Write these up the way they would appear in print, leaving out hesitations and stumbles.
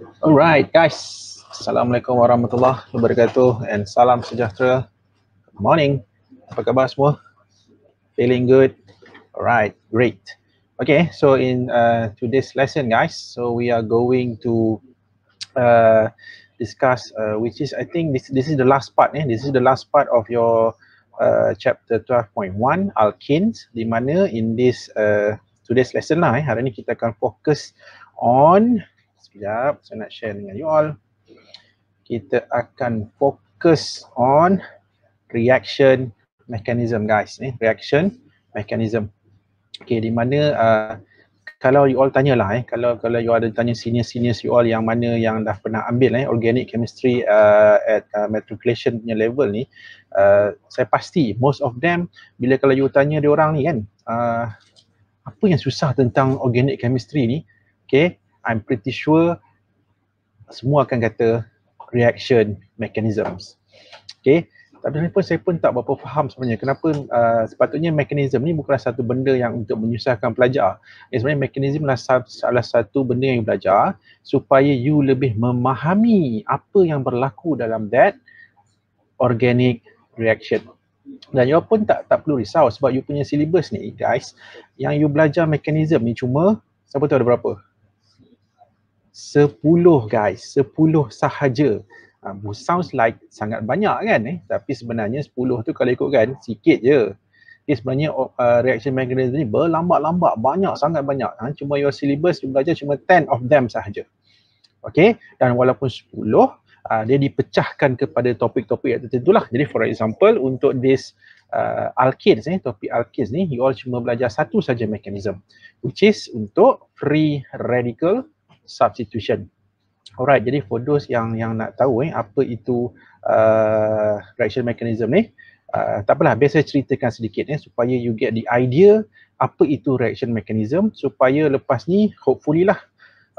Alright guys, Assalamualaikum warahmatullahi wabarakatuh and salam sejahtera. Good morning, apa khabar semua? Feeling good? Alright, great. Okay, so in today's lesson guys, so we are going to discuss which is I think this is the last part this is the last part of your chapter 12.1 alkenes, di mana in this today's lesson lah hari ni kita akan fokus on, sekejap saya nak share dengan you all. Kita akan fokus on reaction mechanism guys, reaction mechanism. Okay, di mana kalau you all tanyalah kalau you ada tanya senior you all yang mana yang dah pernah ambil organic chemistry at matriculation punya level ni, saya pasti most of them bila kalau you tanya dia orang ni kan, apa yang susah tentang organic chemistry ni, okay, I'm pretty sure semua akan kata reaction mechanisms. Okay, tapi saya pun tak berapa faham sebenarnya kenapa sepatutnya mekanisme ni bukanlah satu benda yang untuk menyusahkan pelajar. Sebenarnya mekanisme adalah salah satu benda yang belajar supaya you lebih memahami apa yang berlaku dalam that organic reaction. Dan you pun tak perlu risau sebab you punya syllabus ni guys, yang you belajar mekanisme ni cuma, siapa tahu ada berapa? 10 guys, 10 sahaja. Sounds like sangat banyak kan, tapi sebenarnya 10 tu kalau ikutkan sikit je. Okay, sebenarnya reaction mechanism ni berlambak-lambak, banyak, sangat banyak. Cuma your syllabus you belajar cuma 10 of them sahaja. Okay, dan walaupun 10, dia dipecahkan kepada topik-topik yang tertentu lah. Jadi for example untuk this alkenes topik alkenes ni, you all cuma belajar satu saja mechanism, which is untuk free radical substitution. Alright, jadi for those yang nak tahu apa itu reaction mechanism ni, tak apalah, biasa ceritakan sedikit supaya you get the idea apa itu reaction mechanism, supaya lepas ni hopefully lah,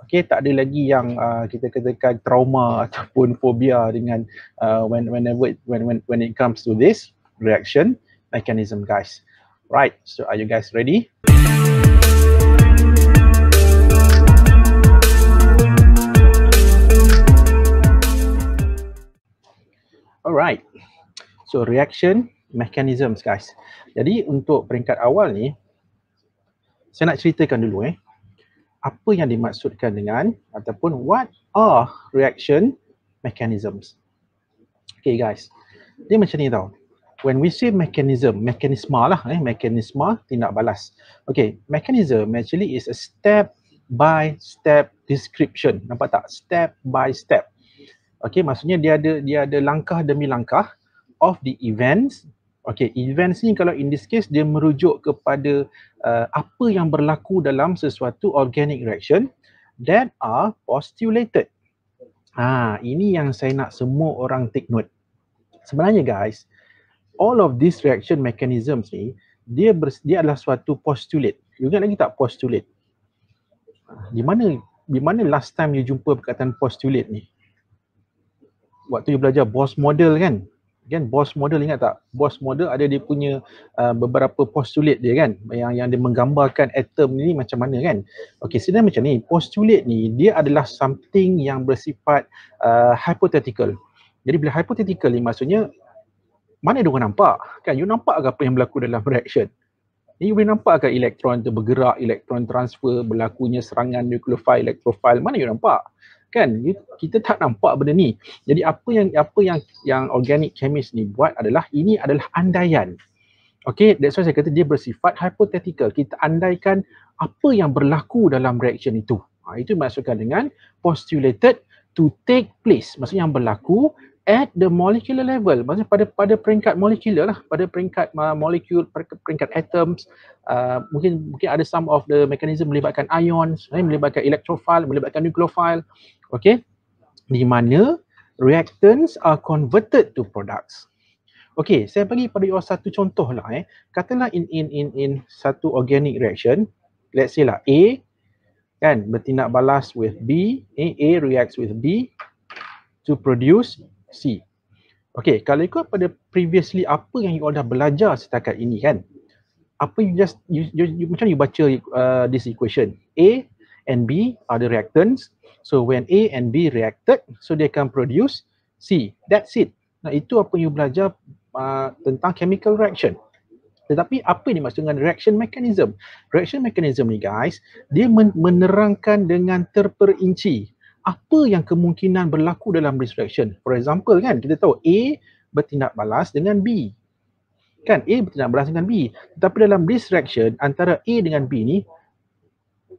okay, tak ada lagi yang kita katakan trauma ataupun fobia dengan when it comes to this reaction mechanism guys. Right, so are you guys ready? Alright, so reaction mechanisms guys. Jadi untuk peringkat awal ni, saya nak ceritakan dulu apa yang dimaksudkan dengan ataupun what are reaction mechanisms. Okay guys, dia macam ni tau. When we say mechanism, mekanisma lah, mekanisma tindak balas. Okay, mechanism actually is a step by step description. Nampak tak? Step by step. Okay, maksudnya dia ada langkah demi langkah of the events. Okay, events ni kalau in this case dia merujuk kepada apa yang berlaku dalam sesuatu organic reaction that are postulated. Ini yang saya nak semua orang take note. Sebenarnya guys, all of these reaction mechanisms ni, dia adalah suatu postulate. You ingat lagi tak postulate? Di mana last time you jumpa perkataan postulate ni? Waktu you belajar Bohr model kan? Bohr model, ingat tak? Bohr model ada dia punya beberapa postulate dia kan, yang dia menggambarkan atom ni macam mana kan. Okay, sebenarnya macam ni, postulate ni dia adalah something yang bersifat hypothetical. Jadi bila hypothetical ni maksudnya mana dia orang nampak kan? You nampak ke apa yang berlaku dalam reaction? You boleh nampak ke elektron tu bergerak, elektron transfer, berlakunya serangan nucleophile, electrophile, mana you nampak? Kan, kita tak nampak benda ni. Jadi apa yang organic chemist ni buat adalah, ini adalah andaian. Okay, that's why saya kata dia bersifat hypothetical. Kita andaikan apa yang berlaku dalam reaction itu. Itu maksudkan dengan postulated to take place. Maksudnya yang berlaku at the molecular level. Maksudnya pada peringkat molekular lah, pada peringkat molekul, peringkat atoms. Mungkin ada some of the mechanism melibatkan ions, melibatkan electrophile, melibatkan nucleophile. Okay, di mana reactants are converted to products. Okay, saya bagi pada you satu contoh lah. Katalah in satu organic reaction, let's say lah A kan bertindak balas with B, A reacts with B to produce C. Okay, kalau ikut pada previously apa yang you all dah belajar setakat ini kan, apa you macam you baca this equation, A and B are the reactants, So when A and B reacted, so they can produce C. That's it. Nah, itu apa you belajar tentang chemical reaction. Tetapi apa yang dimaksud dengan reaction mechanism? Reaction mechanism ni guys, dia menerangkan dengan terperinci apa yang kemungkinan berlaku dalam this reaction. For example kan, kita tahu A bertindak balas dengan B. Kan, A bertindak balas dengan B. Tetapi dalam this reaction, antara A dengan B ni,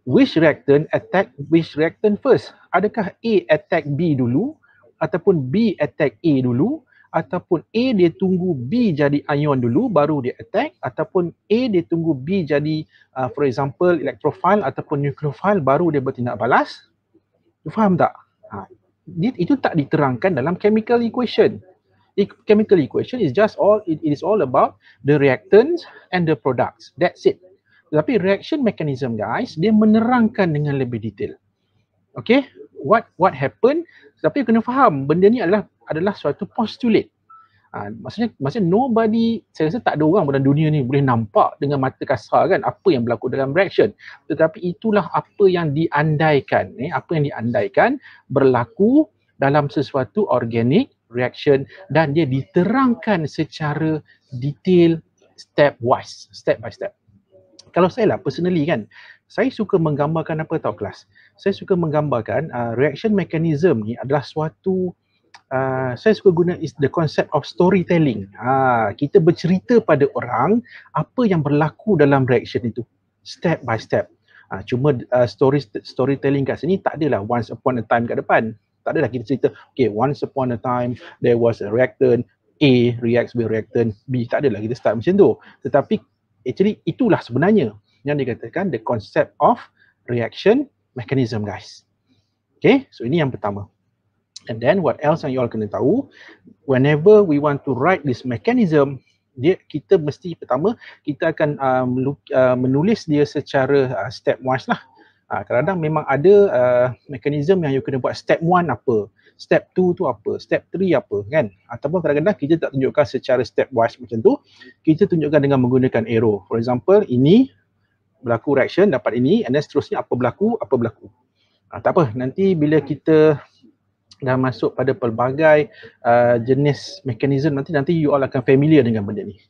which reactant attack which reactant first? Adakah A attack B dulu, ataupun B attack A dulu, ataupun A dia tunggu B jadi ion dulu baru dia attack, ataupun A dia tunggu B jadi for example electrophile ataupun nucleophile baru dia bertindak balas? You faham tak? Itu tak diterangkan dalam chemical equation. Chemical equation is just it is all about the reactants and the products. That's it. Tapi reaction mechanism guys, dia menerangkan dengan lebih detail. Okay, what happen? Tapi kena faham, benda ni adalah suatu postulate. Maksudnya nobody, saya rasa tak ada orang dalam dunia ni boleh nampak dengan mata kasar kan apa yang berlaku dalam reaction. Tetapi itulah apa yang diandaikan, berlaku dalam sesuatu organic reaction, dan dia diterangkan secara detail step by step. Kalau saya lah personally kan, saya suka menggambarkan apa tahu kelas? Saya suka menggambarkan reaction mechanism ni adalah suatu saya suka guna is the concept of storytelling. Kita bercerita pada orang apa yang berlaku dalam reaction itu step by step. Cuma storytelling kat sini tak adalah once upon a time kat depan. Tak adalah kita cerita, okay, once upon a time there was a reactant A reacts with reactant B. Tak adalah kita start macam tu. Tetapi actually itulah sebenarnya yang dikatakan the concept of reaction mechanism guys. Okay, so ini yang pertama. And then what else yang you all kena tahu, whenever we want to write this mechanism, kita mesti pertama kita akan menulis dia secara stepwise lah. Kadang-kadang memang ada mechanism yang you kena buat step 1 apa, step 2 tu apa, step 3 apa kan. Ataupun kadang-kadang kita tak tunjukkan secara stepwise macam tu, kita tunjukkan dengan menggunakan arrow. For example, ini berlaku reaction dapat ini, and then seterusnya apa berlaku. Tak apa, nanti bila kita dah masuk pada pelbagai jenis mechanism, nanti you all akan familiar dengan benda ni.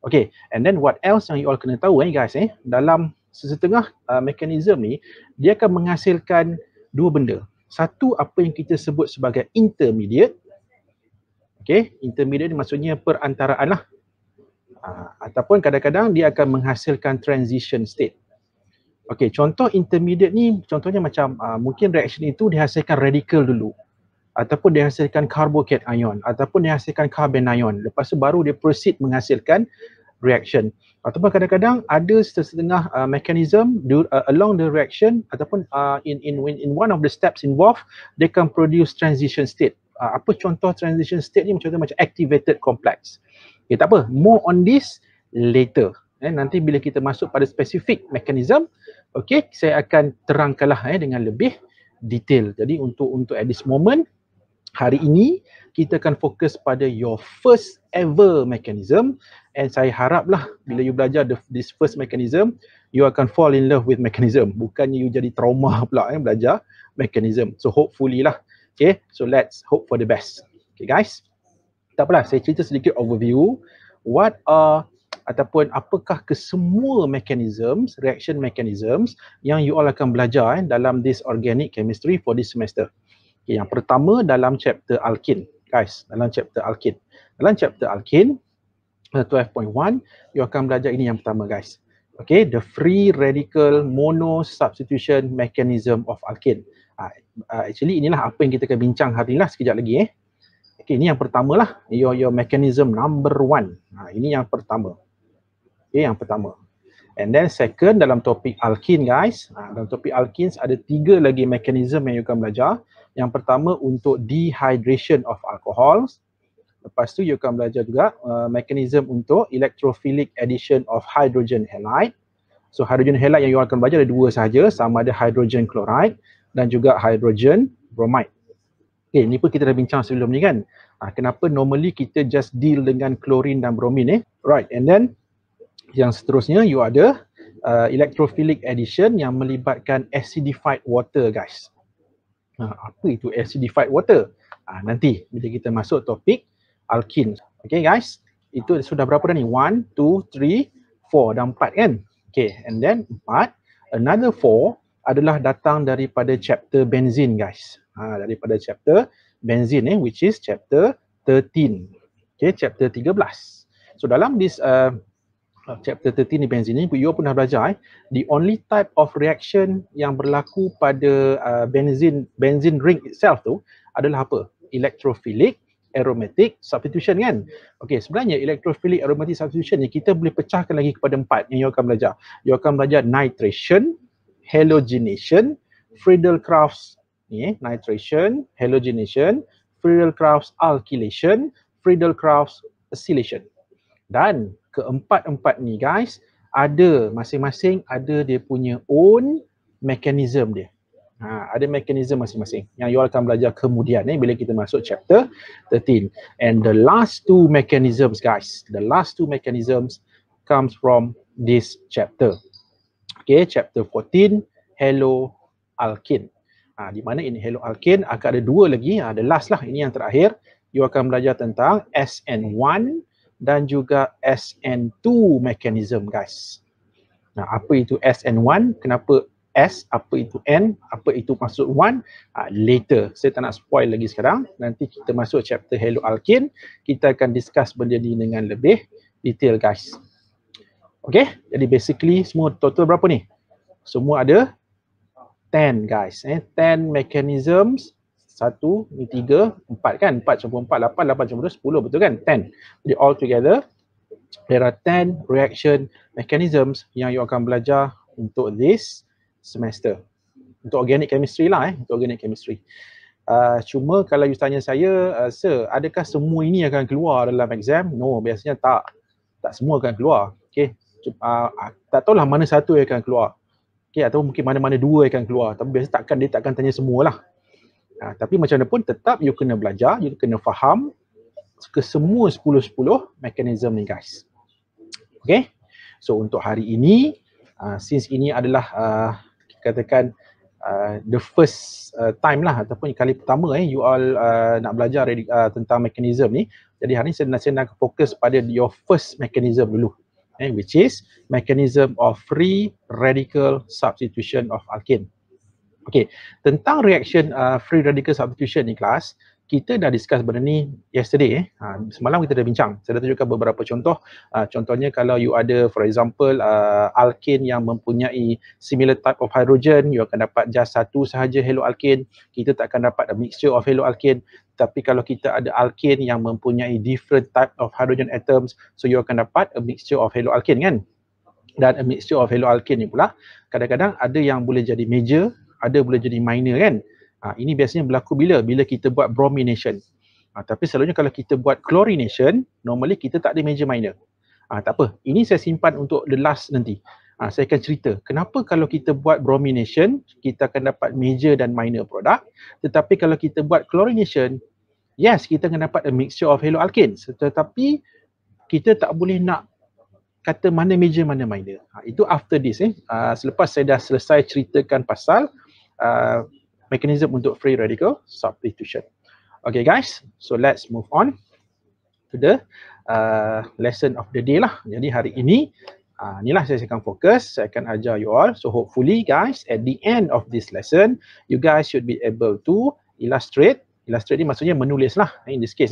Okay, and then what else yang you all kena tahu guys, dalam sesetengah mechanism ni, dia akan menghasilkan dua benda. Satu, apa yang kita sebut sebagai intermediate. Okay, intermediate ni maksudnya perantaraan lah. Ataupun kadang-kadang dia akan menghasilkan transition state. Okay, contoh intermediate ni, contohnya macam mungkin reaction itu dihasilkan radical dulu, ataupun dihasilkan carbocation ion, ataupun dihasilkan carbon ion. Lepas tu baru dia proceed menghasilkan reaction. Ataupun kadang-kadang ada setengah mechanism along the reaction, ataupun in one of the steps involved, they can produce transition state. Apa contoh transition state ni? Contohnya macam activated complex. Okay, tak apa, more on this later. Nanti bila kita masuk pada specific mechanism, okay, saya akan terangkanlah dengan lebih detail. Jadi untuk at this moment, hari ini kita akan fokus pada your first ever mechanism, and saya haraplah bila you belajar this first mechanism, you akan fall in love with mechanism, bukannya you jadi trauma pula belajar mechanism. So hopefully lah. Okay, so let's hope for the best. Okay guys, tak apalah, saya cerita sedikit overview what are ataupun apakah kesemua mechanisms, reaction mechanisms yang you all akan belajar dalam this organic chemistry for this semester. Okay, yang pertama dalam chapter alkene guys, dalam chapter alkene. Dalam chapter alkene 12.1 you akan belajar ini yang pertama guys. Okay, the free radical mono substitution mechanism of alkene. Actually inilah apa yang kita akan bincang hari ni lah sekejap lagi Okay, ini yang pertama lah, your mechanism number 1. Ini yang pertama. Okay, yang pertama. And then second dalam topik alkene guys, dalam topik alkenes ada 3 lagi mechanism yang you akan belajar. Yang pertama untuk dehydration of alcohols. Lepas tu you akan belajar juga mechanism untuk electrophilic addition of hydrogen halide. So hydrogen halide yang you akan belajar ada 2 sahaja, sama ada hydrogen chloride dan juga hydrogen bromide. Okay, ni pun kita dah bincang sebelum ni kan. Kenapa normally kita just deal dengan chlorine dan bromine Right, and then yang seterusnya you ada electrophilic addition yang melibatkan acidified water guys. Apa itu acidified water? Nanti bila kita masuk topik alkene. Okay guys, itu sudah berapa dah ni? 1, 2, 3, 4 dan 4 kan? Okay, and then 4, another 4 adalah datang daripada chapter benzene guys. Daripada chapter benzene which is chapter 13. Okay, chapter 13. So dalam this chapter 13 ni benzene ni, you pernah belajar the only type of reaction yang berlaku pada benzene ring itself tu adalah apa? Electrophilic aromatic substitution kan? Okey, sebenarnya electrophilic aromatic substitution ni kita boleh pecahkan lagi kepada 4 yang you akan belajar. You akan belajar nitration, halogenation, Friedel-Crafts ni, nitration, halogenation, Friedel-Crafts alkylation, Friedel-Crafts acylation. Dan keempat-empat ni guys, ada masing-masing ada dia punya own mechanism dia. Ada mekanisme masing-masing yang you akan belajar kemudian bila kita masuk chapter 13. And the last two mechanisms guys, the last two mechanisms comes from this chapter. Okay, chapter 14, haloalkene. Di mana ini haloalkene akan ada dua lagi, the last lah, ini yang terakhir. You akan belajar tentang SN1 dan juga SN2 mechanism guys. Apa itu SN1? Kenapa S? Apa itu N? Apa itu maksud 1? Later. Saya tak nak spoil lagi sekarang. Nanti kita masuk chapter haloalkene, kita akan discuss benda ni dengan lebih detail guys. Okay, jadi basically semua total berapa ni? Semua ada 10 guys. 10 mechanisms. 1, ni 3, 4 kan? 4 campur 4, 8, 8 campur 2, 10, betul kan? 10. Jadi all together, there are 10 reaction mechanisms yang you akan belajar untuk this semester. Untuk organic chemistry lah untuk organic chemistry. Cuma kalau you tanya saya, sir, adakah semua ini akan keluar dalam exam? No, biasanya tak. Tak semua akan keluar. Okay. Tak tahulah mana satu yang akan keluar. Okay, atau mungkin mana-mana dua yang akan keluar. Tapi biasa dia takkan tanya semualah. Tapi macam mana pun tetap you kena belajar, you kena faham ke semua 10-10 mekanisme ni guys. Okay. So untuk hari ini, since ini adalah katakan the first time lah ataupun kali pertama you all nak belajar tentang mekanisme ni. Jadi hari ni saya nak fokus pada your first mechanism dulu, which is mechanism of free radical substitution of alkene. Okay, tentang reaction free radical substitution ni kelas, kita dah discuss benda ni yesterday. Semalam kita dah bincang. Saya dah tunjukkan beberapa contoh. Contohnya kalau you ada for example alkene yang mempunyai similar type of hydrogen, you akan dapat just satu sahaja haloalkene. Kita tak akan dapat a mixture of haloalkene. Tapi kalau kita ada alkene yang mempunyai different type of hydrogen atoms, so you akan dapat a mixture of haloalkene kan. Dan a mixture of haloalkene ni pula kadang-kadang ada yang boleh jadi major, ada boleh jadi minor kan. Ini biasanya berlaku bila kita buat bromination. Tapi selalunya kalau kita buat chlorination, normally kita tak ada major minor. Tak apa, ini saya simpan untuk the last nanti. Saya akan cerita kenapa kalau kita buat bromination, kita akan dapat major dan minor produk. Tetapi kalau kita buat chlorination, yes, kita akan dapat a mixture of haloalkenes. Tetapi kita tak boleh nak kata mana major, mana minor. Itu after this. Selepas saya dah selesai ceritakan pasal mechanism untuk free radical substitution. Okay guys, so let's move on to the lesson of the day lah. Jadi hari ini, inilah saya akan fokus, saya akan ajar you all. So hopefully guys, at the end of this lesson, you guys should be able to illustrate. Illustrate ni maksudnya menulis lah, in this case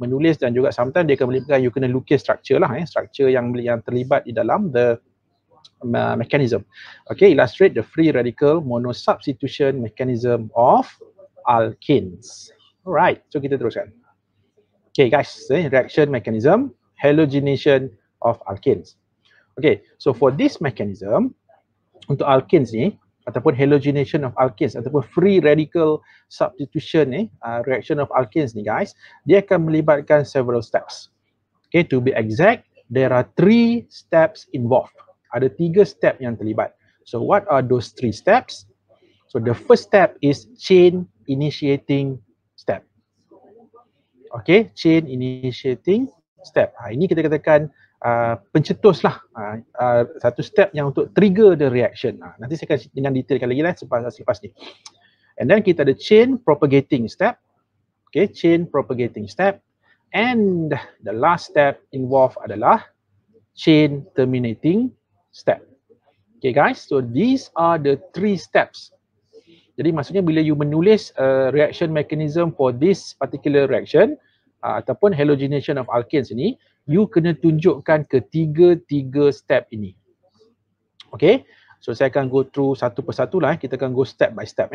menulis, dan juga sometimes dia akan melibatkan you kena lukis structure lah, structure yang terlibat di dalam the mechanism. Okay, illustrate the free radical monosubstitution mechanism of alkenes. Alright, so kita teruskan. Okay guys, reaction mechanism, halogenation of alkenes. Okay, so for this mechanism, untuk alkenes ni, ataupun halogenation of alkenes, ataupun free radical substitution reaction of alkenes ni guys, dia akan melibatkan several steps. Okay, to be exact, there are 3 steps involved. Ada 3 step yang terlibat. So what are those 3 steps? So the first step is chain initiating step. Okay, chain initiating step. Ini kita katakan pencetus lah. Satu step yang untuk trigger the reaction. Nanti saya akan dengan detailkan lagi lah selepas ni. And then kita ada chain propagating step. Okay, chain propagating step. And the last step involved adalah chain terminating step. Okay guys, so these are the 3 steps. Jadi maksudnya bila you menulis reaction mechanism for this particular reaction ataupun halogenation of alkanes ini, you kena tunjukkan ketiga-tiga step ini. Okay, so saya akan go through satu persatu lah, kita akan go step by step.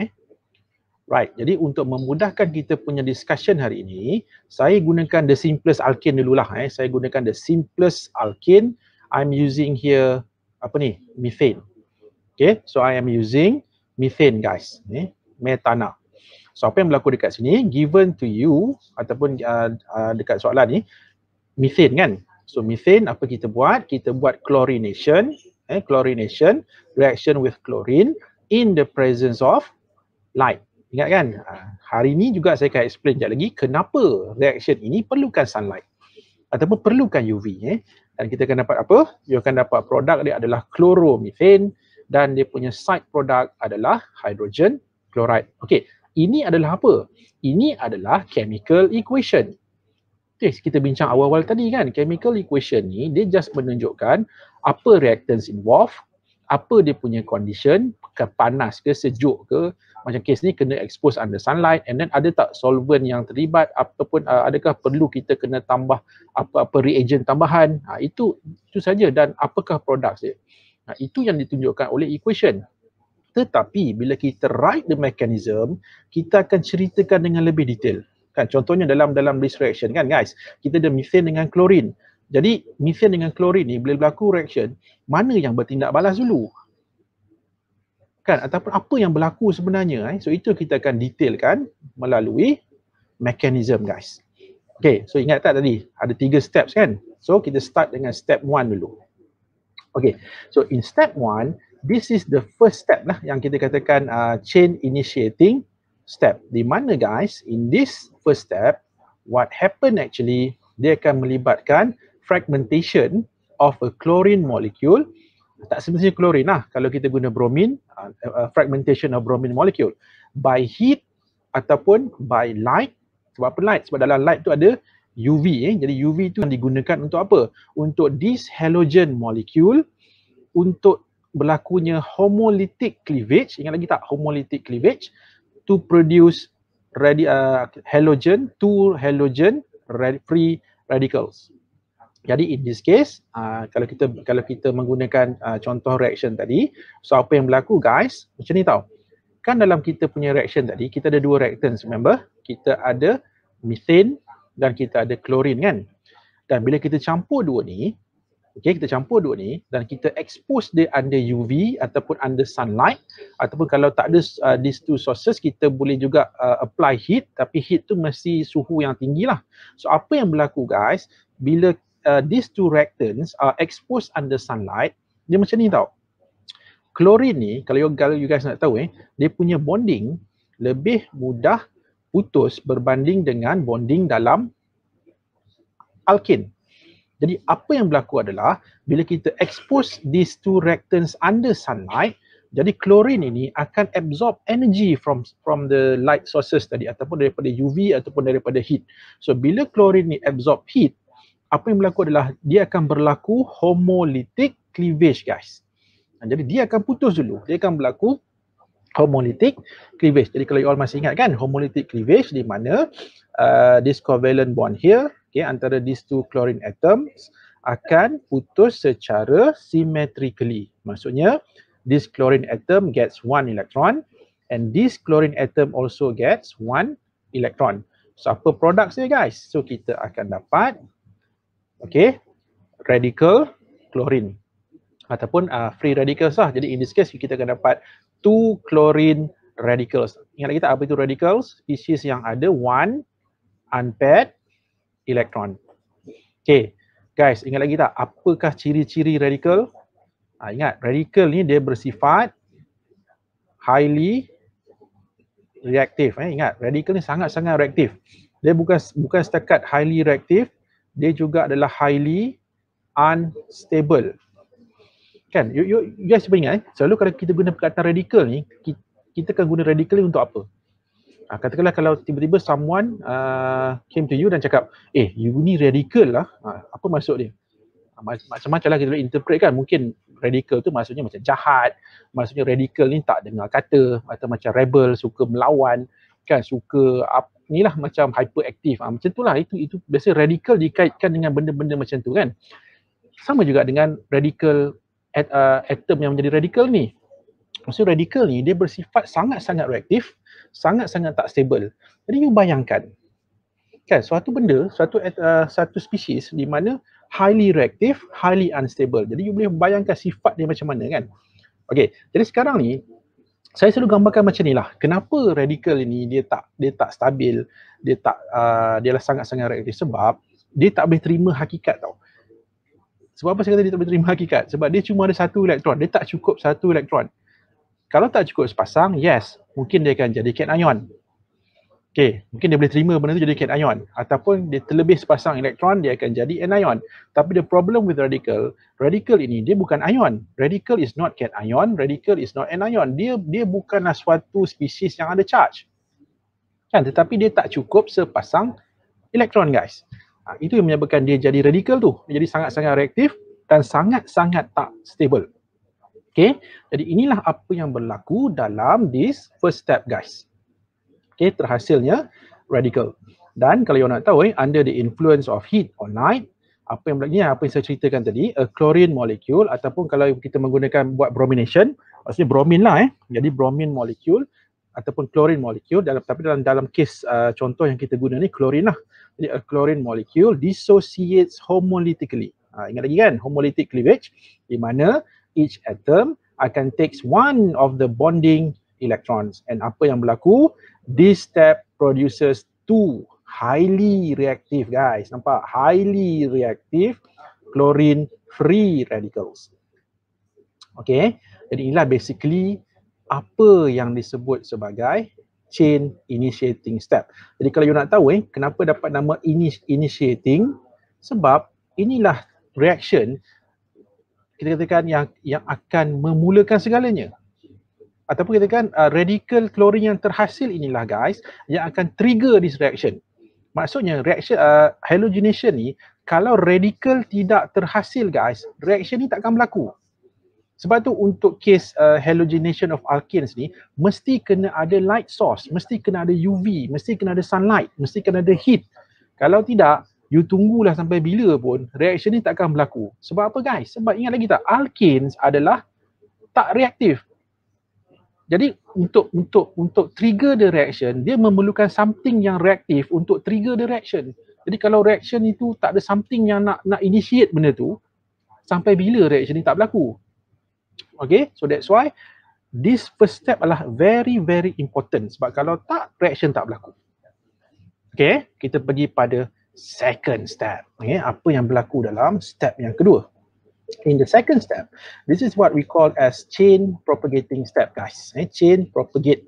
Right, jadi untuk memudahkan kita punya discussion hari ini, saya gunakan the simplest alkane dululah. Saya gunakan the simplest alkane. I'm using here methane. Okay, so I am using methane guys, metana. So apa yang berlaku dekat sini, given to you ataupun dekat soalan ni, methane kan. So methane apa kita buat? Kita buat chlorination, chlorination, reaction with chlorine in the presence of light. Ingat kan? Hari ni juga saya akan explain sekejap lagi kenapa reaction ini perlukan sunlight ataupun perlukan UV. Dan kita akan dapat apa? You akan dapat produk dia adalah chloromethane dan dia punya side product adalah hydrogen chloride. Okey, ini adalah apa? Ini adalah chemical equation. Okay, kita bincang awal-awal tadi kan, chemical equation ni dia just menunjukkan apa reactants involved, apa dia punya condition, panas ke, sejuk ke, macam kes ni kena expose under sunlight, and then ada tak solvent yang terlibat ataupun adakah perlu kita kena tambah apa-apa reagent tambahan, itu saja, dan apakah produk dia. Itu yang ditunjukkan oleh equation. Tetapi bila kita write the mechanism, kita akan ceritakan dengan lebih detail. Kan contohnya dalam this reaction kan guys, kita ada methane dengan chlorine. Jadi methane dengan chlorine ni bila berlaku reaction, mana yang bertindak balas dulu? Kan, ataupun apa yang berlaku sebenarnya. So itu kita akan detailkan melalui mechanism guys. Okay, so ingat tak tadi ada 3 steps kan? So kita start dengan step 1 dulu. Okay, so in step 1, this is the first step lah yang kita katakan chain initiating step. Di mana guys, in this first step, what happen actually, dia akan melibatkan fragmentation of a chlorine molecule. Tak semestinya chlorine lah, kalau kita guna bromine, fragmentation of bromine molecule by heat ataupun by light. Sebab apa light? Sebab dalam light tu ada UV. Jadi UV tu yang digunakan untuk apa? Untuk this halogen molecule, untuk berlakunya homolytic cleavage. Ingat lagi tak homolytic cleavage? To produce halogen, 2 halogen free radicals. Jadi in this case, kalau kita menggunakan contoh reaction tadi, so apa yang berlaku guys, macam ni tau. Kan dalam kita punya reaction tadi, kita ada 2 reactants, remember? Kita ada methane dan kita ada chlorine kan. Dan bila kita campur dua ni, dan kita expose dia under UV ataupun under sunlight, ataupun kalau tak ada these 2 sources, kita boleh juga apply heat, tapi heat tu mesti suhu yang tinggi lah. So apa yang berlaku guys, bila these 2 reactants are exposed under sunlight, dia macam ni tau. Chlorine ni, kalau you guys nak tahu dia punya bonding lebih mudah putus berbanding dengan bonding dalam alkane. Jadi apa yang berlaku adalah bila kita expose these 2 reactants under sunlight, jadi chlorine ini akan absorb energy from the light sources tadi, ataupun daripada UV ataupun daripada heat. So bila chlorine ni absorb heat, apa yang berlaku adalah dia akan berlaku homolytic cleavage guys. Jadi dia akan putus dulu, dia akan berlaku homolytic cleavage. Jadi kalau you all masih ingat kan, homolytic cleavage di mana this covalent bond here, antara these 2 chlorine atoms akan putus secara symmetrically. Maksudnya this chlorine atom gets 1 electron and this chlorine atom also gets 1 electron. So apa produk dia guys? So kita akan dapat radical chlorine ataupun free radicals lah. Jadi in this case kita akan dapat 2 chlorine radicals. Ingat lagi tak apa itu radicals? Species yang ada 1 unpaired elektron. Okay guys, ingat lagi tak apakah ciri-ciri radical? Ingat, radical ni dia bersifat highly reactive. Ingat, radical ni sangat-sangat reaktif. Dia bukan setakat highly reactive, dia juga adalah highly unstable. Kan, you guys cuba ingat selalu kalau kita guna perkataan radical ni, kita akan guna radical ni untuk apa? Katakanlah kalau tiba-tiba someone came to you dan cakap, you ni radical lah. Apa maksud dia? Macam-macam lah kita boleh interpret kan. Mungkin radical tu maksudnya macam jahat, maksudnya radical ni tak dengar kata, atau macam rebel, suka melawan kan, suka ni lah macam hyperaktif. Macam tu lah, itu biasa radical dikaitkan dengan benda-benda macam tu kan. Sama juga dengan radical atom yang menjadi radical ni. Maksudnya radical ni dia bersifat sangat-sangat reaktif, sangat-sangat tak stable. Jadi you bayangkan kan, suatu benda, satu spesies di mana highly reactive, highly unstable. Jadi you boleh bayangkan sifat dia macam mana kan. Okey, jadi sekarang ni saya selalu gambarkan macam ni lah. Kenapa radical ini dia tak stabil, dia lah sangat-sangat reaktif, sebab dia tak boleh terima hakikat tau. Sebab apa saya kata dia tak boleh terima hakikat? Sebab dia cuma ada satu elektron, dia tak cukup satu elektron. Kalau tak cukup sepasang, yes, mungkin dia akan jadi cation. Okay, mungkin dia boleh terima benda tu jadi cation. Ataupun dia terlebih sepasang elektron, dia akan jadi anion. Tapi the problem with radical ini dia bukan ion. Radical is not cation, radical is not anion. Dia bukanlah suatu spesies yang ada charge. Kan, tetapi dia tak cukup sepasang elektron guys. Itu yang menyebabkan dia jadi radical tu. Dia jadi sangat-sangat reaktif dan sangat-sangat tak stable. Okay, jadi inilah apa yang berlaku dalam this first step guys. Okay, terhasilnya radical. Dan kalau you nak tahu under the influence of heat or light, apa yang berlaku ni, apa yang saya ceritakan tadi, a chlorine molecule, ataupun kalau kita menggunakan buat bromination, maksudnya bromin lah jadi bromin molecule ataupun chlorine molecule, tapi dalam kes contoh yang kita guna ni chlorine lah. Jadi a chlorine molecule dissociates homolytically. Ingat lagi kan, homolytic cleavage, di mana each atom akan takes one of the bonding electrons. And apa yang berlaku? This step produces two highly reactive guys. Nampak? Highly reactive chlorine free radicals. Okay. Jadi inilah basically apa yang disebut sebagai chain initiating step. Jadi kalau you nak tahu kenapa dapat nama initiating, sebab inilah reaction kita katakan yang akan memulakan segalanya. Ataupun kita katakan radical chlorine yang terhasil inilah guys yang akan trigger this reaction. Maksudnya reaction halogenation ni, kalau radical tidak terhasil guys, reaction ni tak akan berlaku. Sebab tu untuk kes halogenation of alkanes ni mesti kena ada light source, mesti kena ada UV, mesti kena ada sunlight, mesti kena ada heat. Kalau tidak, you tunggulah sampai bila pun reaction ni tak akan berlaku. Sebab apa guys? Sebab ingat lagi tak, alkanes adalah tak reaktif. Jadi untuk trigger the reaction, dia memerlukan something yang reaktif untuk trigger the reaction. Jadi kalau reaction itu tak ada something yang nak initiate benda tu, sampai bila reaction ni tak berlaku? Okay, so that's why this first step adalah very very important. Sebab kalau tak, reaction tak berlaku. Okay, kita pergi pada second step. Okay, apa yang berlaku dalam step yang kedua? In the second step, this is what we call as chain propagating step guys. Chain propagate.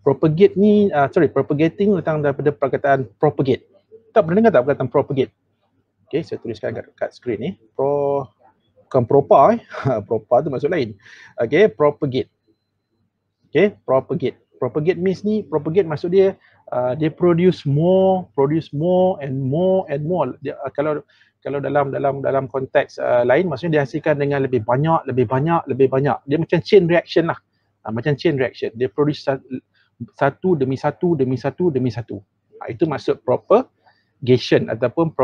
Propagate ni, propagating datang daripada perkataan propagate. Tak pernah dengar tak perkataan propagate? Okay, saya tuliskan kat screen ni. Bukan propa propa tu maksud lain. Okay, propagate. Okay, propagate. Propagate means ni, propagate maksud dia dia produce more and more. Dia, kalau dalam konteks lain, maksudnya dia hasilkan dengan lebih banyak. Dia macam chain reaction lah. Macam chain reaction. Dia produce satu demi satu. Itu maksud propagation ataupun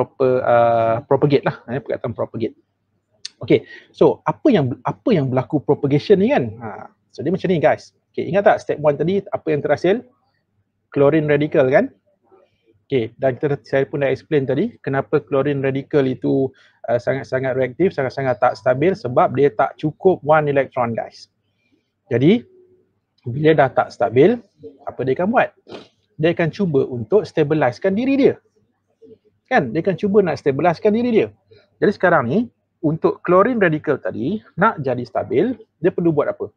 propagate lah. Perkataan propagate. Okay, so apa yang berlaku propagation ni kan? So dia macam ni guys. Okay, ingat tak step 1 tadi apa yang terhasil? Chlorine radical kan? Okay, dan saya pun dah explain tadi kenapa chlorine radical itu sangat-sangat reaktif, sangat-sangat tak stabil sebab dia tak cukup one electron guys. Jadi bila dah tak stabil, apa dia akan buat? Dia akan cuba untuk stabilizekan diri dia. Kan? Dia akan cuba nak stabilizekan diri dia. Jadi sekarang ni untuk chlorine radical tadi nak jadi stabil, dia perlu buat apa?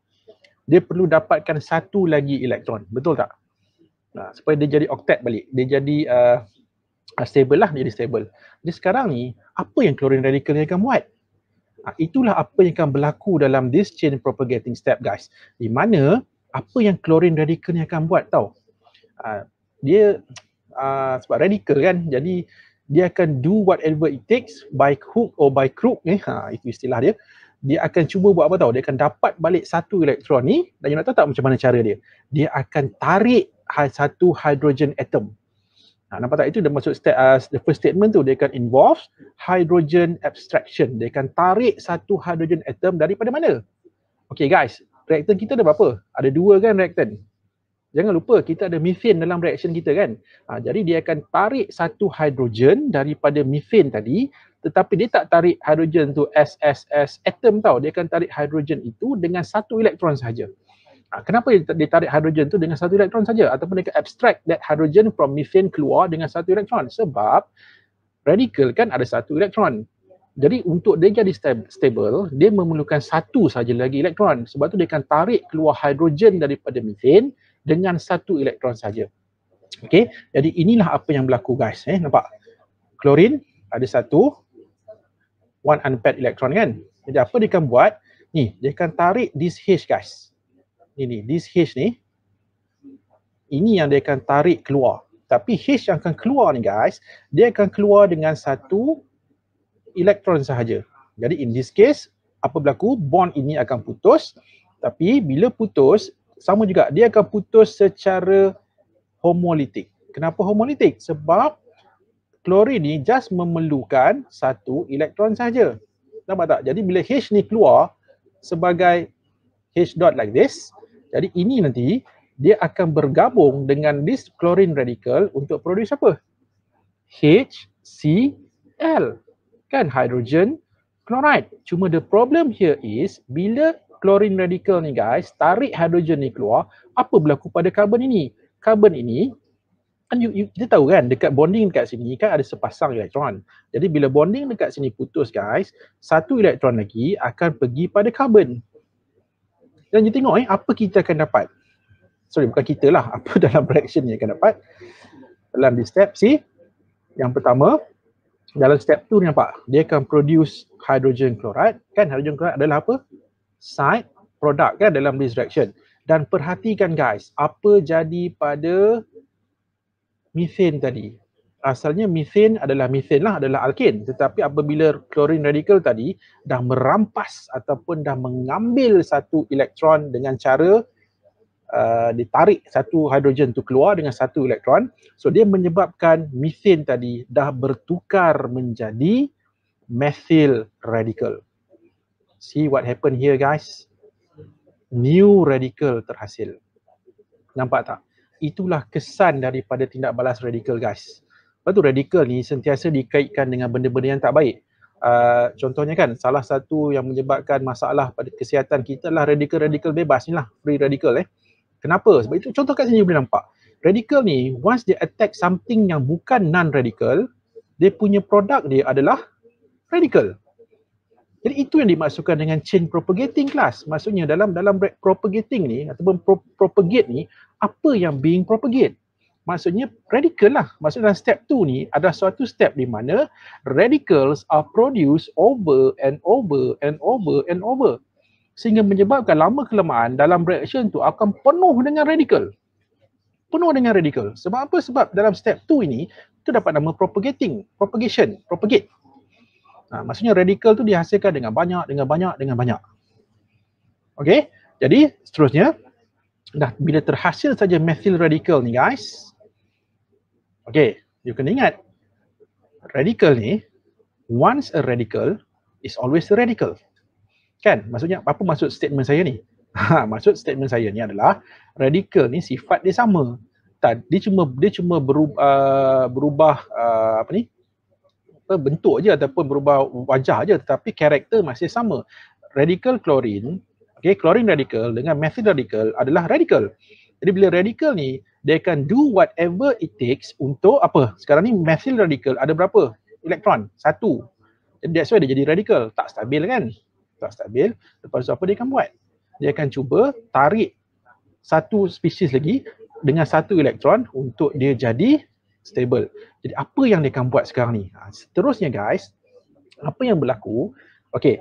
Dia perlu dapatkan satu lagi elektron. Betul tak? Supaya dia jadi octet balik. Dia jadi stable lah, dia jadi stable. Jadi sekarang ni, apa yang chlorine radical ni akan buat? Itulah apa yang akan berlaku dalam this chain propagating step guys. Di mana, apa yang chlorine radical ni akan buat tau? Dia sebab radical kan, jadi dia akan do whatever it takes by hook or by crook ni, itu istilah dia. Dia akan cuba buat apa tahu? Dia akan dapat balik satu elektron ni, dan you nak tahu tak macam mana cara dia? Dia akan tarik satu hydrogen atom. Nampak tak? Itu dia maksud the first statement tu, dia akan involve hydrogen abstraction. Dia akan tarik satu hydrogen atom daripada mana? Okay guys, reaktan kita ada berapa? Ada 2 kan reaktan? Jangan lupa kita ada methane dalam reaction kita kan. Jadi dia akan tarik satu hidrogen daripada methane tadi, tetapi dia tak tarik hidrogen tu as atom tau. Dia akan tarik hidrogen itu dengan satu elektron saja. Kenapa dia tarik hidrogen tu dengan satu elektron saja? Ataupun dia akan abstract that hydrogen from methane keluar dengan satu elektron? Sebab radical kan ada satu elektron. Jadi untuk dia jadi stable, dia memerlukan satu saja lagi elektron. Sebab tu dia akan tarik keluar hidrogen daripada methane dengan satu elektron saja. Okey, jadi inilah apa yang berlaku guys. Nampak? Klorin ada satu one unpaired elektron kan. Jadi apa dia akan buat? Ni, dia akan tarik this H guys. Ini, this H ni. Ini yang dia akan tarik keluar. Tapi H yang akan keluar ni guys, dia akan keluar dengan satu elektron sahaja. Jadi in this case, apa berlaku? Bond ini akan putus. Tapi bila putus, sama juga, dia akan putus secara homolitik. Kenapa homolitik? Sebab klorin ni just memerlukan satu elektron saja. Nampak tak? Jadi bila H ni keluar sebagai H dot like this, jadi ini nanti dia akan bergabung dengan this chlorine radical untuk produce apa? HCl. Kan? Hydrogen chloride. Cuma the problem here is bila chlorine radical ni guys, tarik hidrogen ni keluar, apa berlaku pada karbon ini? Karbon ini, kan kita tahu kan, dekat bonding dekat sini kan ada sepasang elektron. Jadi bila bonding dekat sini putus guys, satu elektron lagi akan pergi pada karbon. Dan you tengok apa kita akan dapat. Sorry, bukan kita lah, apa dalam reaction ni akan dapat. Dalam di step C, yang pertama, dalam step 2 ni nampak, dia akan produce hydrogen chloride. Kan hydrogen chloride adalah apa? Side product kan dalam this reaction. Dan perhatikan guys, apa jadi pada methane tadi? Asalnya methane adalah alkane, tetapi apabila chlorine radical tadi dah merampas ataupun dah mengambil satu elektron dengan cara ditarik satu hidrogen tu keluar dengan satu elektron, so dia menyebabkan methane tadi dah bertukar menjadi methyl radical. See what happened here guys? New radical terhasil. Nampak tak? Itulah kesan daripada tindak balas radikal guys. Lepas tu radikal ni sentiasa dikaitkan dengan benda-benda yang tak baik. Contohnya kan, salah satu yang menyebabkan masalah pada kesihatan kita adalah radikal-radikal bebas ni lah, free radical Kenapa? Sebab itu contoh kat sini boleh nampak. Radikal ni, once dia attack something yang bukan non-radical, dia punya produk dia adalah radical. Jadi itu yang dimaksudkan dengan chain propagating class. Maksudnya dalam propagating ni ataupun propagate ni, apa yang being propagate? Maksudnya radical lah. Maksudnya dalam step 2 ni ada suatu step di mana radicals are produced over and over and over and over. Sehingga menyebabkan lama kelamaan dalam reaction tu akan penuh dengan radikal. Penuh dengan radikal. Sebab apa? Sebab dalam step 2 ini, itu dapat nama propagate. Maksudnya radikal tu dihasilkan dengan banyak. Okey, jadi seterusnya, dah bila terhasil saja methyl radical ni guys, okey, you kena ingat, radical ni, once a radical is always a radical. Kan? Maksudnya, apa maksud statement saya ni? Maksud statement saya ni adalah, radical ni sifat dia sama. Dia cuma berubah bentuk je ataupun berubah wajah je, tetapi karakter masih sama. Radical chlorine, chlorine radical dengan methyl radical adalah radical. Jadi bila radical ni, dia akan do whatever it takes untuk apa? Sekarang ni methyl radical ada berapa elektron? 1. Jadi that's why dia jadi radical. Tak stabil kan? Tak stabil. Lepas tu apa dia akan buat? Dia akan cuba tarik satu spesies lagi dengan satu elektron untuk dia jadi stable. Jadi apa yang dia akan buat sekarang ni? Seterusnya guys, apa yang berlaku? Okey,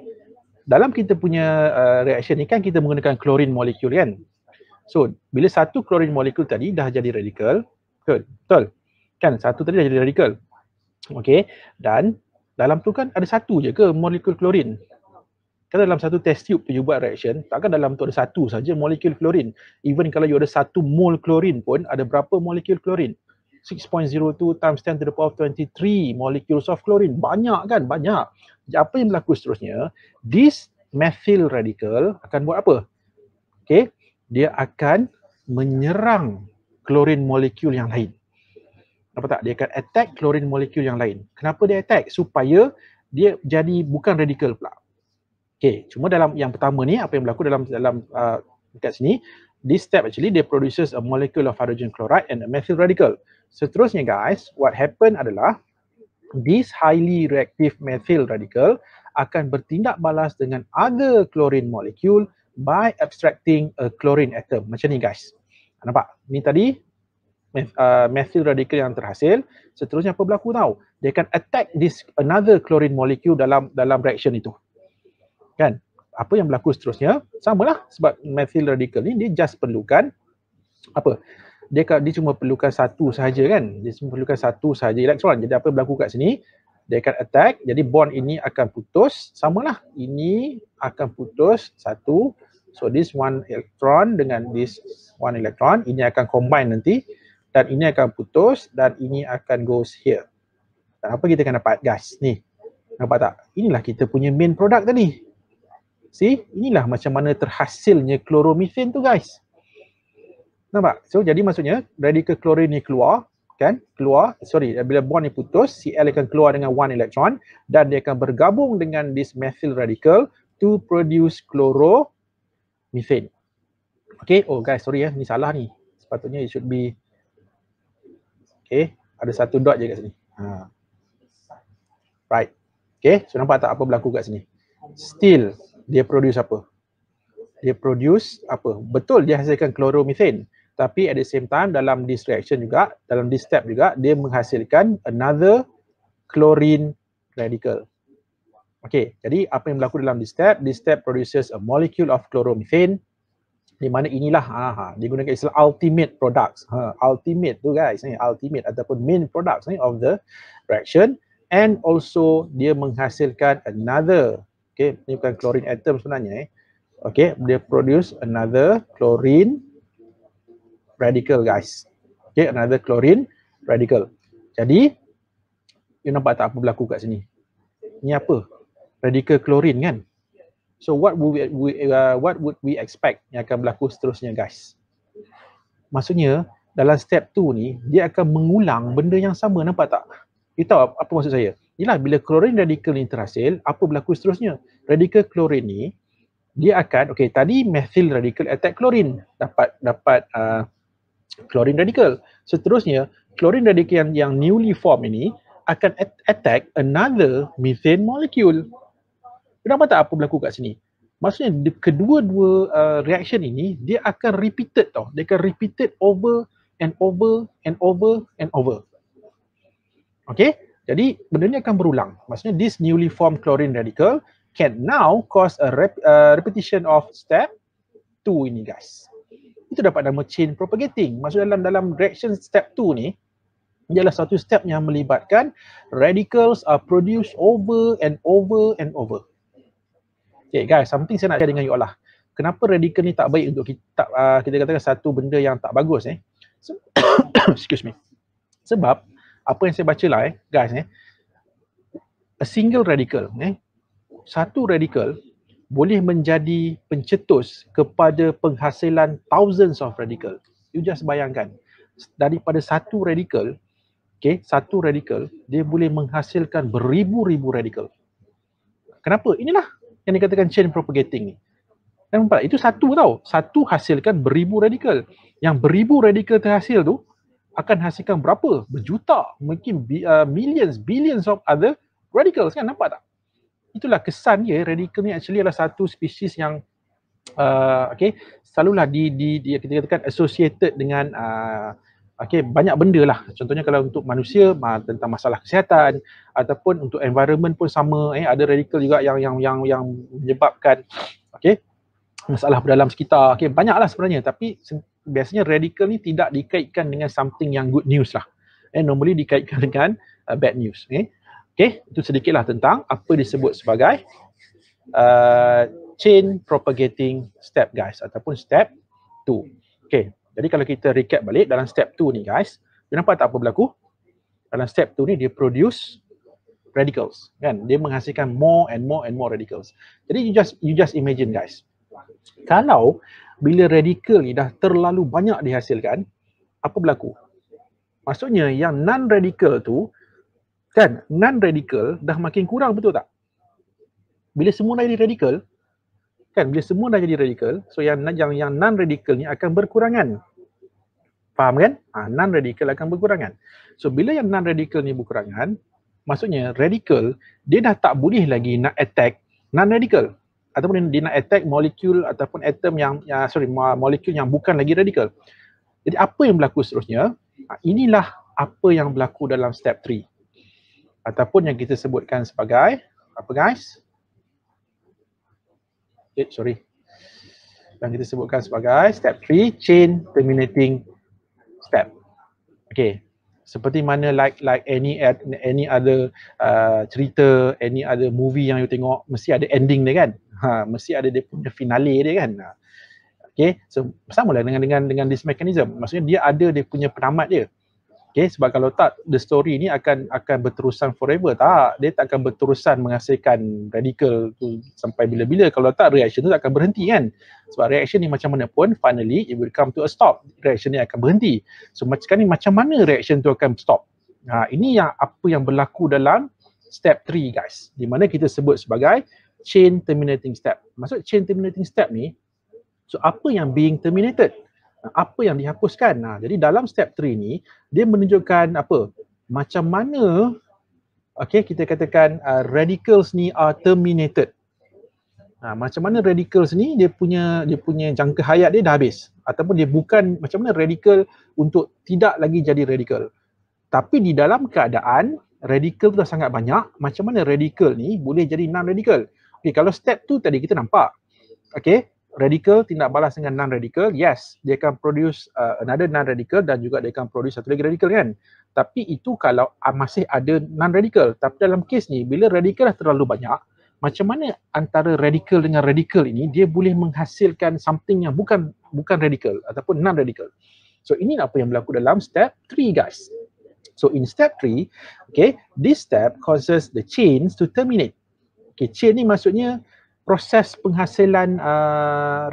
dalam kita punya reaction ni kan kita menggunakan chlorine molecule kan. So, bila satu klorin molekul tadi dah jadi radikal, betul? Kan satu tadi dah jadi radikal. Okey, dan dalam tu kan ada satu je ke molekul klorin? Kalau dalam satu test tube tu you buat reaction, takkan dalam tu ada satu saja molekul klorin. Even kalau you ada 1 mol klorin pun, ada berapa molekul klorin? 6.02 times 10 to the power of 23 molecules of chlorine. Banyak kan? Banyak. Apa yang berlaku seterusnya? This methyl radical akan buat apa? Okay, dia akan menyerang klorin molekul yang lain. Nampak tak? Dia akan attack klorin molekul yang lain. Kenapa dia attack? Supaya dia jadi bukan radikal pula. Okay, cuma dalam yang pertama ni, apa yang berlaku dalam dekat sini, this step actually dia produces a molecule of hydrogen chloride and a methyl radical. Seterusnya guys, what happen adalah this highly reactive methyl radical akan bertindak balas dengan other chlorine molecule by abstracting a chlorine atom. Macam ni guys. Nampak? Ni tadi methyl radical yang terhasil. Seterusnya apa berlaku tahu? Dia akan attack this another chlorine molecule dalam reaction itu. Kan? Apa yang berlaku seterusnya? Samalah, sebab methyl radical ni dia just perlukan apa? Dia cuma perlukan satu sahaja kan? Dia cuma perlukan satu sahaja elektron. Jadi apa yang berlaku kat sini? Dia akan attack, jadi bond ini akan putus. Samalah, ini akan putus satu. So this one electron dengan this one electron, ini akan combine nanti. Dan ini akan putus dan ini akan goes here. Dan apa kita akan dapat guys? Ni, nampak tak? Inilah kita punya main product tadi. See, inilah macam mana terhasilnya chloromethane tu guys. Nampak? So jadi maksudnya radikal klorin ni keluar, kan? Bila bond ni putus, Cl akan keluar dengan one electron dan dia akan bergabung dengan this methyl radical to produce chloromethane. Okay, oh guys, sorry ni salah ni. Sepatutnya it should be, okay, ada satu dot je kat sini. Right. Okay, so nampak tak apa berlaku kat sini? Still dia produce apa? Dia produce apa? Betul dia hasilkan chloromethane. Tapi at the same time dalam this reaction juga, dalam this step juga, dia menghasilkan another chlorine radical. Okay, jadi apa yang berlaku dalam this step produces a molecule of chloromethane. Di mana inilah, dia gunakan istilah ultimate products. Ultimate tu guys, ultimate ataupun main products of the reaction. And also dia menghasilkan another, okay, ini bukan chlorine atom sebenarnya. Okay, dia produce another chlorine radical guys. Okay, another chlorine radical. Jadi, you nampak tak apa berlaku kat sini? Ini apa? Radical chlorine kan? So what would we expect yang akan berlaku seterusnya guys? Maksudnya, dalam step 2 ni, dia akan mengulang benda yang sama, nampak tak? You tahu apa maksud saya? Inilah bila chlorine radical ni terhasil, apa berlaku seterusnya? Radical chlorine ni, dia akan, okay, tadi methyl radical attack chlorine, dapat chlorine radical. Seterusnya, chlorine radical yang newly form ini akan attack another methane molecule. Kenapa tak apa berlaku kat sini? Maksudnya kedua-dua reaction ini dia akan repeated tau. Dia akan repeated over and over and over and over. Okay, jadi benda ni akan berulang. Maksudnya this newly formed chlorine radical can now cause a repetition of step 2 ini guys. Itu dapat nama chain propagating. Maksudnya dalam reaction step 2 ni, ialah satu step yang melibatkan radicals are produced over and over and over. Okay guys, something saya nak share dengan you all lah. Kenapa radical ni tak baik untuk kita katakan satu benda yang tak bagus excuse me. Sebab apa yang saya baca lah guys a single radical satu radical boleh menjadi pencetus kepada penghasilan thousands of radical. You just bayangkan, daripada satu radical, okay, satu radical dia boleh menghasilkan beribu-ribu radical. Kenapa? Inilah yang dikatakan chain propagating ni. Nampak? Itu satu tau. Satu hasilkan beribu radikal. Yang beribu radikal terhasil tu akan hasilkan berapa? Berjuta, mungkin millions, billions of other radicals kan, nampak tak? Itulah kesan dia, radikal ni actually adalah satu spesies yang okay, selalulah kita katakan associated dengan banyak benda lah. Contohnya kalau untuk manusia tentang masalah kesihatan ataupun untuk environment pun sama, ada radikal juga yang menyebabkan masalah dalam sekitar. Okay, banyaklah sebenarnya, tapi biasanya radikal ni tidak dikaitkan dengan something yang good news lah. Normally dikaitkan dengan bad news. Okay, itu sedikitlah tentang apa disebut sebagai chain propagating step guys, ataupun step 2. Okay, jadi kalau kita recap balik dalam step 2 ni guys, you nampak tak apa berlaku? Dalam step 2 ni dia produce radicals, kan? Dia menghasilkan more and more and more radicals. Jadi you just imagine guys, kalau bila radikal ni dah terlalu banyak dihasilkan, apa berlaku? Maksudnya yang non-radikal tu, kan, non-radikal dah makin kurang, betul tak? Bila semua dah jadi radikal, kan, bila semua dah jadi radikal, so yang non-radikal ni akan berkurangan. Faham kan? Non-radikal akan berkurangan. So bila yang non-radikal ni berkurangan, maksudnya radikal dia dah tak boleh lagi nak attack non-radikal, ataupun dia nak attack molekul ataupun atom molekul yang bukan lagi radikal. Jadi apa yang berlaku seterusnya? Inilah apa yang berlaku dalam step 3, ataupun yang kita sebutkan sebagai apa guys? Yang kita sebutkan sebagai step 3, chain terminating step. Okay, seperti mana like any other cerita, any other movie yang you tengok, mesti ada ending dia kan, mesti ada dia punya finale dia kan. Okay, so samalah dengan this mechanism, maksudnya dia ada dia punya penamat dia. Okay, sebab kalau tak, the story ni akan berterusan forever. Tak, dia tak akan berterusan menghasilkan radikal tu sampai bila-bila. Kalau tak, reaction tu tak akan berhenti kan. Sebab reaction ni macam mana pun, finally it will come to a stop. Reaction ni akan berhenti. So sekarang ni macam mana reaction tu akan stop? Ini apa yang berlaku dalam step 3 guys, di mana kita sebut sebagai chain terminating step. Maksud chain terminating step ni, so apa yang being terminated? Apa yang dihapuskan? Jadi dalam step 3 ni, dia menunjukkan apa? Macam mana, okay, kita katakan radicals ni are terminated. Macam mana radicals ni dia punya jangka hayat dia dah habis, ataupun dia bukan, macam mana radikal untuk tidak lagi jadi radikal. Tapi di dalam keadaan radikal tu dah sangat banyak, macam mana radikal ni boleh jadi non-radikal? Okay, kalau step 2 tadi kita nampak, okay, radikal tindak balas dengan non-radikal, yes, dia akan produce another non-radikal dan juga dia akan produce satu lagi radikal kan. Tapi itu kalau masih ada non-radikal. Tapi dalam kes ni, bila radikal dah terlalu banyak, macam mana antara radikal dengan radikal ini dia boleh menghasilkan something yang bukan radikal ataupun non-radikal. So ini apa yang berlaku dalam step 3 guys. So in step 3, okay, this step causes the chains to terminate. Okay, chain ni maksudnya proses penghasilan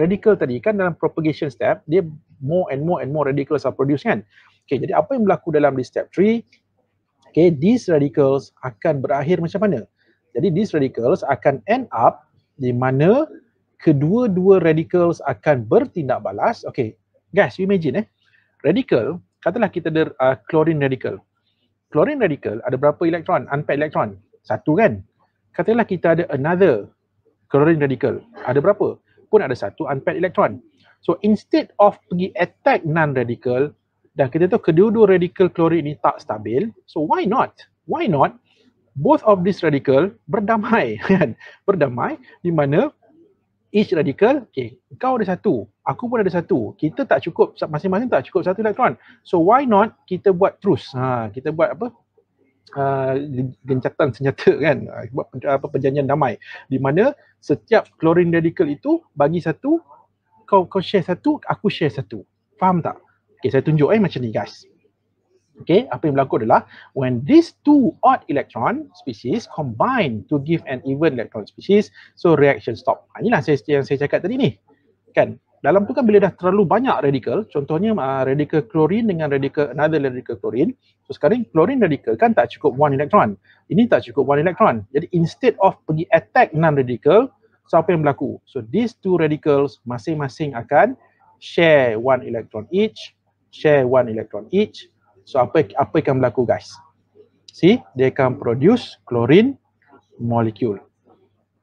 radikal tadi kan, dalam propagation step dia more and more radicals are produced kan. Okay, jadi apa yang berlaku dalam this step 3? Okay, these radicals akan berakhir macam mana? Jadi these radicals akan end up di mana kedua-dua radicals akan bertindak balas. Okay, guys, you imagine radikal, katalah kita ada chlorine radical. Chlorine radical ada berapa elektron? Unpaired elektron? 1 kan? Katalah kita ada another chlorine radical, ada berapa? Pun ada 1 unpaired elektron. So instead of pergi attack non-radical, dan kita tahu kedua-dua radical chlorine ni tak stabil, so why not both of this radical berdamai kan? Berdamai di mana each radical, okay, kau ada 1, aku pun ada 1, kita tak cukup, masing-masing tak cukup 1 elektron. So why not kita buat truce, kita buat apa? Gencatan senjata kan, buat perjanjian damai di mana setiap chlorine radical itu bagi 1, kau share 1, aku share 1. Faham tak? Okay, saya tunjuk macam ni guys. Okay, apa yang berlaku adalah when these 2 odd electron species combine to give an even electron species, so reaction stop. Inilah yang saya cakap tadi ni kan. Dalam tu kan bila dah terlalu banyak radikal, contohnya radikal chlorine dengan another radikal chlorine. So sekarang chlorine radikal kan tak cukup 1 elektron. Ini tak cukup 1 elektron. Jadi instead of pergi attack non-radikal, so apa yang berlaku? So these 2 radicals masing-masing akan share 1 electron each, share 1 electron each. So apa akan berlaku guys? See, dia akan produce chlorine molecule.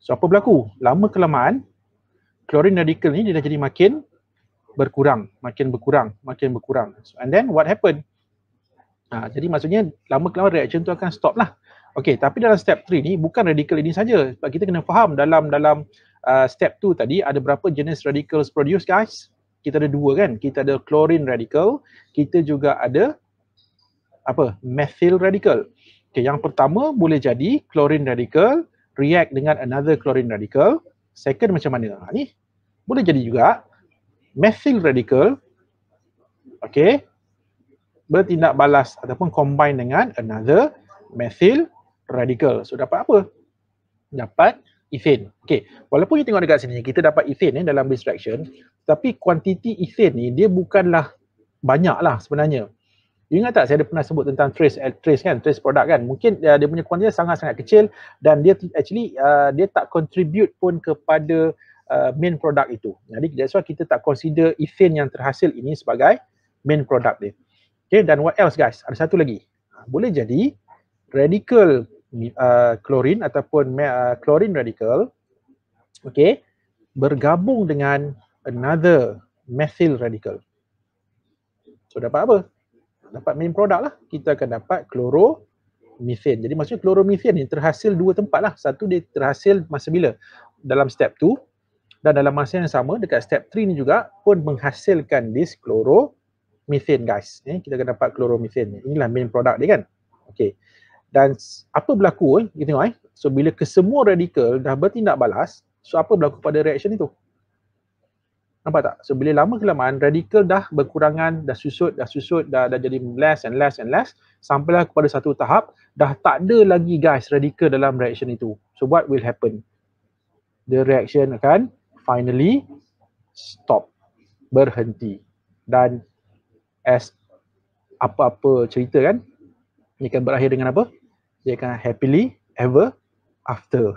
So apa berlaku? Lama kelamaan chlorine radical ni dia dah jadi makin berkurang. So, and then what happened? Jadi maksudnya lama kelamaan reaction tu akan stop lah. Okey, tapi dalam step 3 ni bukan radical ini saja. Sebab kita kena faham dalam step 2 tadi ada berapa jenis radicals produce guys? Kita ada dua kan? Kita ada chlorine radical, kita juga ada apa? Methyl radical. Okey, yang pertama boleh jadi chlorine radical react dengan another chlorine radical. Second macam mana? Ni boleh jadi juga methyl radical okey bertindak balas ataupun combine dengan another methyl radical. So dapat apa? Dapat ethane. Okey, walaupun you tengok dekat sini kita dapat ethane dalam this reaction, tapi kuantiti ethane ni dia bukanlah banyak lah sebenarnya. You ingat tak saya ada pernah sebut tentang trace kan, trace product kan? Mungkin dia punya kuantiti sangat-sangat kecil dan dia actually dia tak contribute pun kepada main product itu. Jadi that's why kita tak consider ethane yang terhasil ini sebagai main product dia. Okay, dan what else guys? Ada satu lagi. Boleh jadi radical chlorine ataupun chlorine radical okay, bergabung dengan another methyl radical. So dapat apa? Dapat main product lah. Kita akan dapat chloromethane. Jadi maksudnya chloromethane ni terhasil dua tempat lah. Satu dia terhasil masa bila? Dalam step 2 dan dalam masa yang sama dekat step 3 ni juga pun menghasilkan this chloromethane guys. Kita akan dapat chloromethane. Inilah main product dia kan. Okay. Dan apa berlaku kita tengok so bila kesemua radikal dah bertindak balas, so apa berlaku pada reaction itu? Nampak tak? So bila lama kelamaan radikal dah berkurangan, dah susut, dah jadi less and less sampailah kepada satu tahap dah tak ada lagi guys radikal dalam reaction itu. So what will happen? The reaction akan finally stop, berhenti. Dan as apa-apa cerita kan, dia akan berakhir dengan apa? Dia akan happily ever after.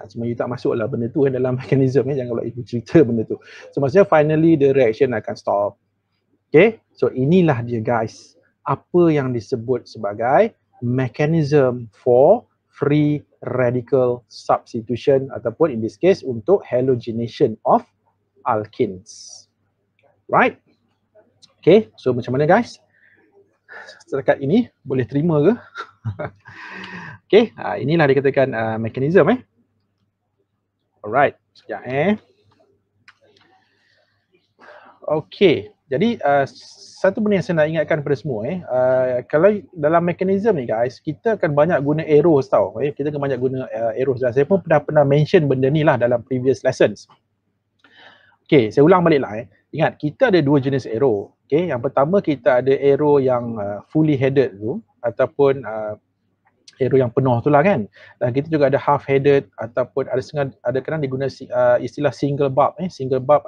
Cuma you tak masuk lah benda tu dalam mekanisme jangan pula you cerita benda tu. So maksudnya finally the reaction akan stop. Okay, so inilah dia guys, apa yang disebut sebagai mechanism for free radical substitution ataupun in this case untuk halogenation of alkenes. Right? Okay, so macam mana guys? Setakat ini boleh terima ke? Okay, inilah dikatakan mekanisme Alright, sekejap Okay, jadi satu benda yang saya nak ingatkan kepada semua kalau dalam mekanisme ni guys, kita akan banyak guna arrows tau. Kita akan banyak guna arrows dan saya pun pernah mention benda ni lah dalam previous lessons. Okay, saya ulang balik lah Ingat, kita ada dua jenis arrow. Okay, yang pertama kita ada arrow yang fully headed tu ataupun arrow yang penuh tu lah kan. Dan kita juga ada half headed ataupun ada kadang diguna istilah single barb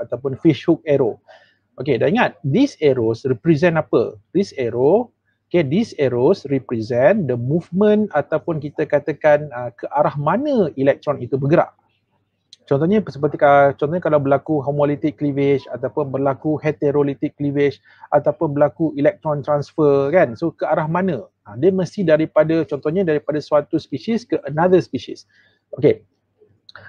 ataupun fish hook arrow. Okay, dan ingat, these arrows represent apa? These arrows represent the movement ataupun kita katakan ke arah mana elektron itu bergerak. Contohnya seperti kalau berlaku homolytic cleavage ataupun berlaku heterolytic cleavage ataupun berlaku electron transfer kan. So ke arah mana? Dia mesti daripada suatu spesies ke another species. Okay.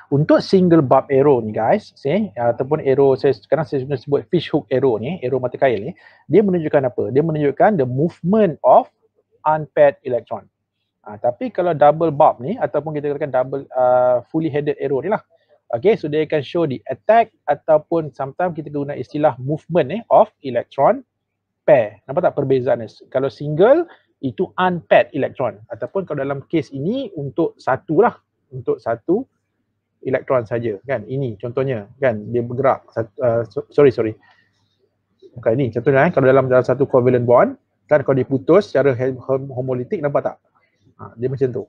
Untuk single barb arrow ni guys, ataupun arrow sekarang saya sebut fish hook arrow ni, arrow mata kail ni, dia menunjukkan apa? Dia menunjukkan the movement of unpaired electron. Tapi kalau double barb ni ataupun kita katakan double fully headed arrow ni lah. Okay, so dia akan show the attack ataupun sometimes kita guna istilah movement of electron pair. Nampak tak perbezaan? Kalau single itu unpaired electron ataupun kalau dalam case ini untuk satu elektron saja kan. Ini contohnya kan dia bergerak sorry. Bukan ini contohnya kalau dalam satu covalent bond kan kalau diputus secara homolytic nampak tak? Dia macam tu.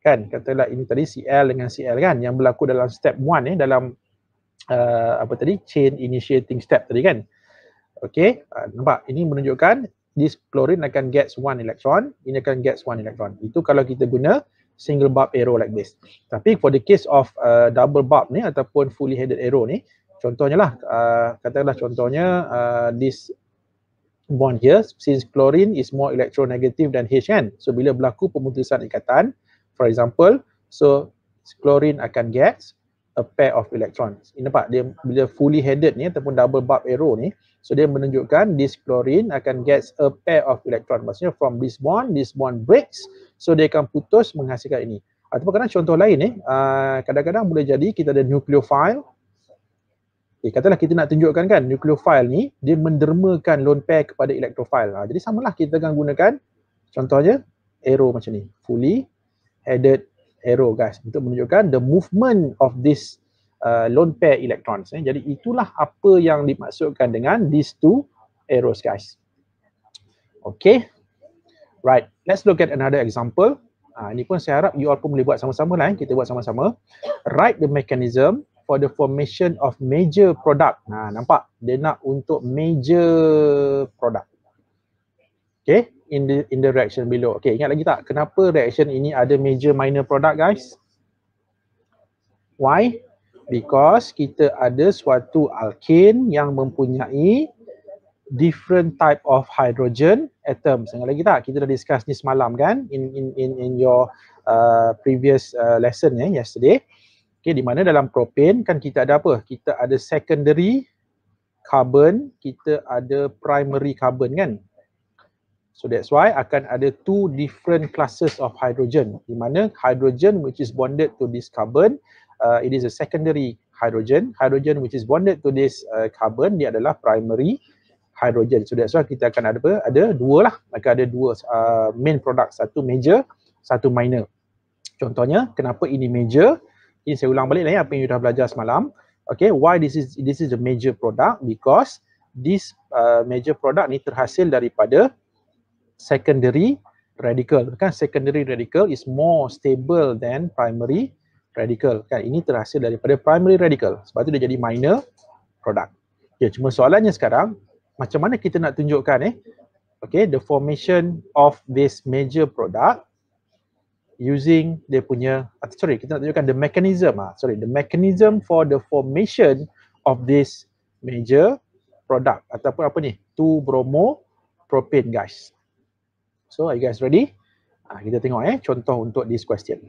Kan katalah ini tadi Cl dengan Cl kan yang berlaku dalam step 1 dalam chain initiating step tadi kan. Okey, nampak ini menunjukkan this chlorine akan gets 1 electron, ini akan gets 1 electron. Itu kalau kita guna single barb arrow like this. Tapi for the case of double barb ni ataupun fully headed arrow ni, contohnya lah katakanlah contohnya this bond here, since chlorine is more electronegative than H kan. So bila berlaku pemutusan ikatan, for example, so chlorine akan get a pair of electrons. Ini nampak dia bila fully headed ni ataupun double barb arrow ni, so dia menunjukkan this chlorine akan gets a pair of electron. Maksudnya from this bond breaks, so dia akan putus menghasilkan ini. Ataupun kadang contoh lain ni, kadang-kadang boleh jadi kita ada nucleophile. Katakanlah kita nak tunjukkan kan nucleophile ni dia mendermakan lone pair kepada electrophile. Jadi samalah kita akan gunakan contohnya arrow macam ni, fully headed arrow guys, untuk menunjukkan the movement of this lone pair electrons. Jadi itulah apa yang dimaksudkan dengan these two arrows guys. Okay, right, let's look at another example. Ini pun saya harap you all pun boleh buat sama-sama lah. Kita buat sama-sama. Write the mechanism for the formation of major product. Nampak? Dia nak untuk major product. Okay, in the reaction below. Okay, ingat lagi tak? Kenapa reaction ini ada major minor product guys? Why? Because kita ada suatu alkane yang mempunyai different type of hydrogen atoms. Ingat lagi tak? Kita dah discuss ni semalam kan? In your previous lesson yesterday. Okay, di mana dalam propane kan kita ada apa? Kita ada secondary carbon, kita ada primary carbon kan? So that's why akan ada two different classes of hydrogen. Di mana hydrogen which is bonded to this carbon, it is a secondary hydrogen. Hydrogen which is bonded to this carbon, dia adalah primary hydrogen. So that's why kita akan ada apa? Ada dua lah. Akan ada dua main product, satu major, satu minor. Contohnya, kenapa ini major? Ini saya ulang balik lah apa yang you dah belajar semalam. Okay, why this is the major product? Because this major product ni terhasil daripada secondary radical. Kan secondary radical is more stable than primary radical. Kan ini terhasil daripada primary radical. Sebab tu dia jadi minor product. Okay, cuma soalannya sekarang, macam mana kita nak tunjukkan okay, the formation of this major product using dia punya, kita nak tunjukkan the mechanism, the mechanism for the formation of this major product ataupun apa ni, 2-bromopropane guys. So are you guys ready? Kita tengok contoh untuk this question.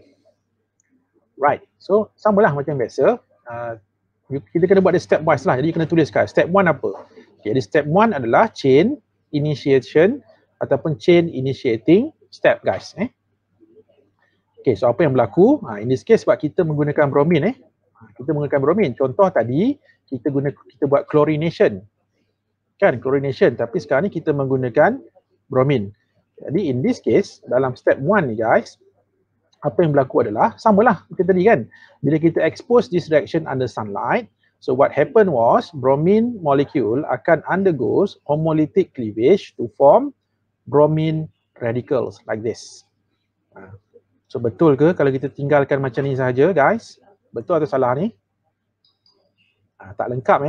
Right, so samalah macam biasa, kita kena buat dia step wise lah, jadi kena tuliskan step 1 apa. Jadi step 1 adalah chain initiation ataupun chain initiating step guys. Okay, so apa yang berlaku? In this case sebab kita menggunakan bromine kita menggunakan bromine. Contoh tadi kita buat chlorination. Kan chlorination, tapi sekarang ni kita menggunakan bromine. Jadi in this case dalam step 1 ni guys, apa yang berlaku adalah samalah kita tadi kan. Bila kita expose this reaction under sunlight, so what happened was bromine molecule akan undergoes homolytic cleavage to form bromine radicals like this. So betul ke kalau kita tinggalkan macam ni saja guys? Betul atau salah ni? Tak lengkap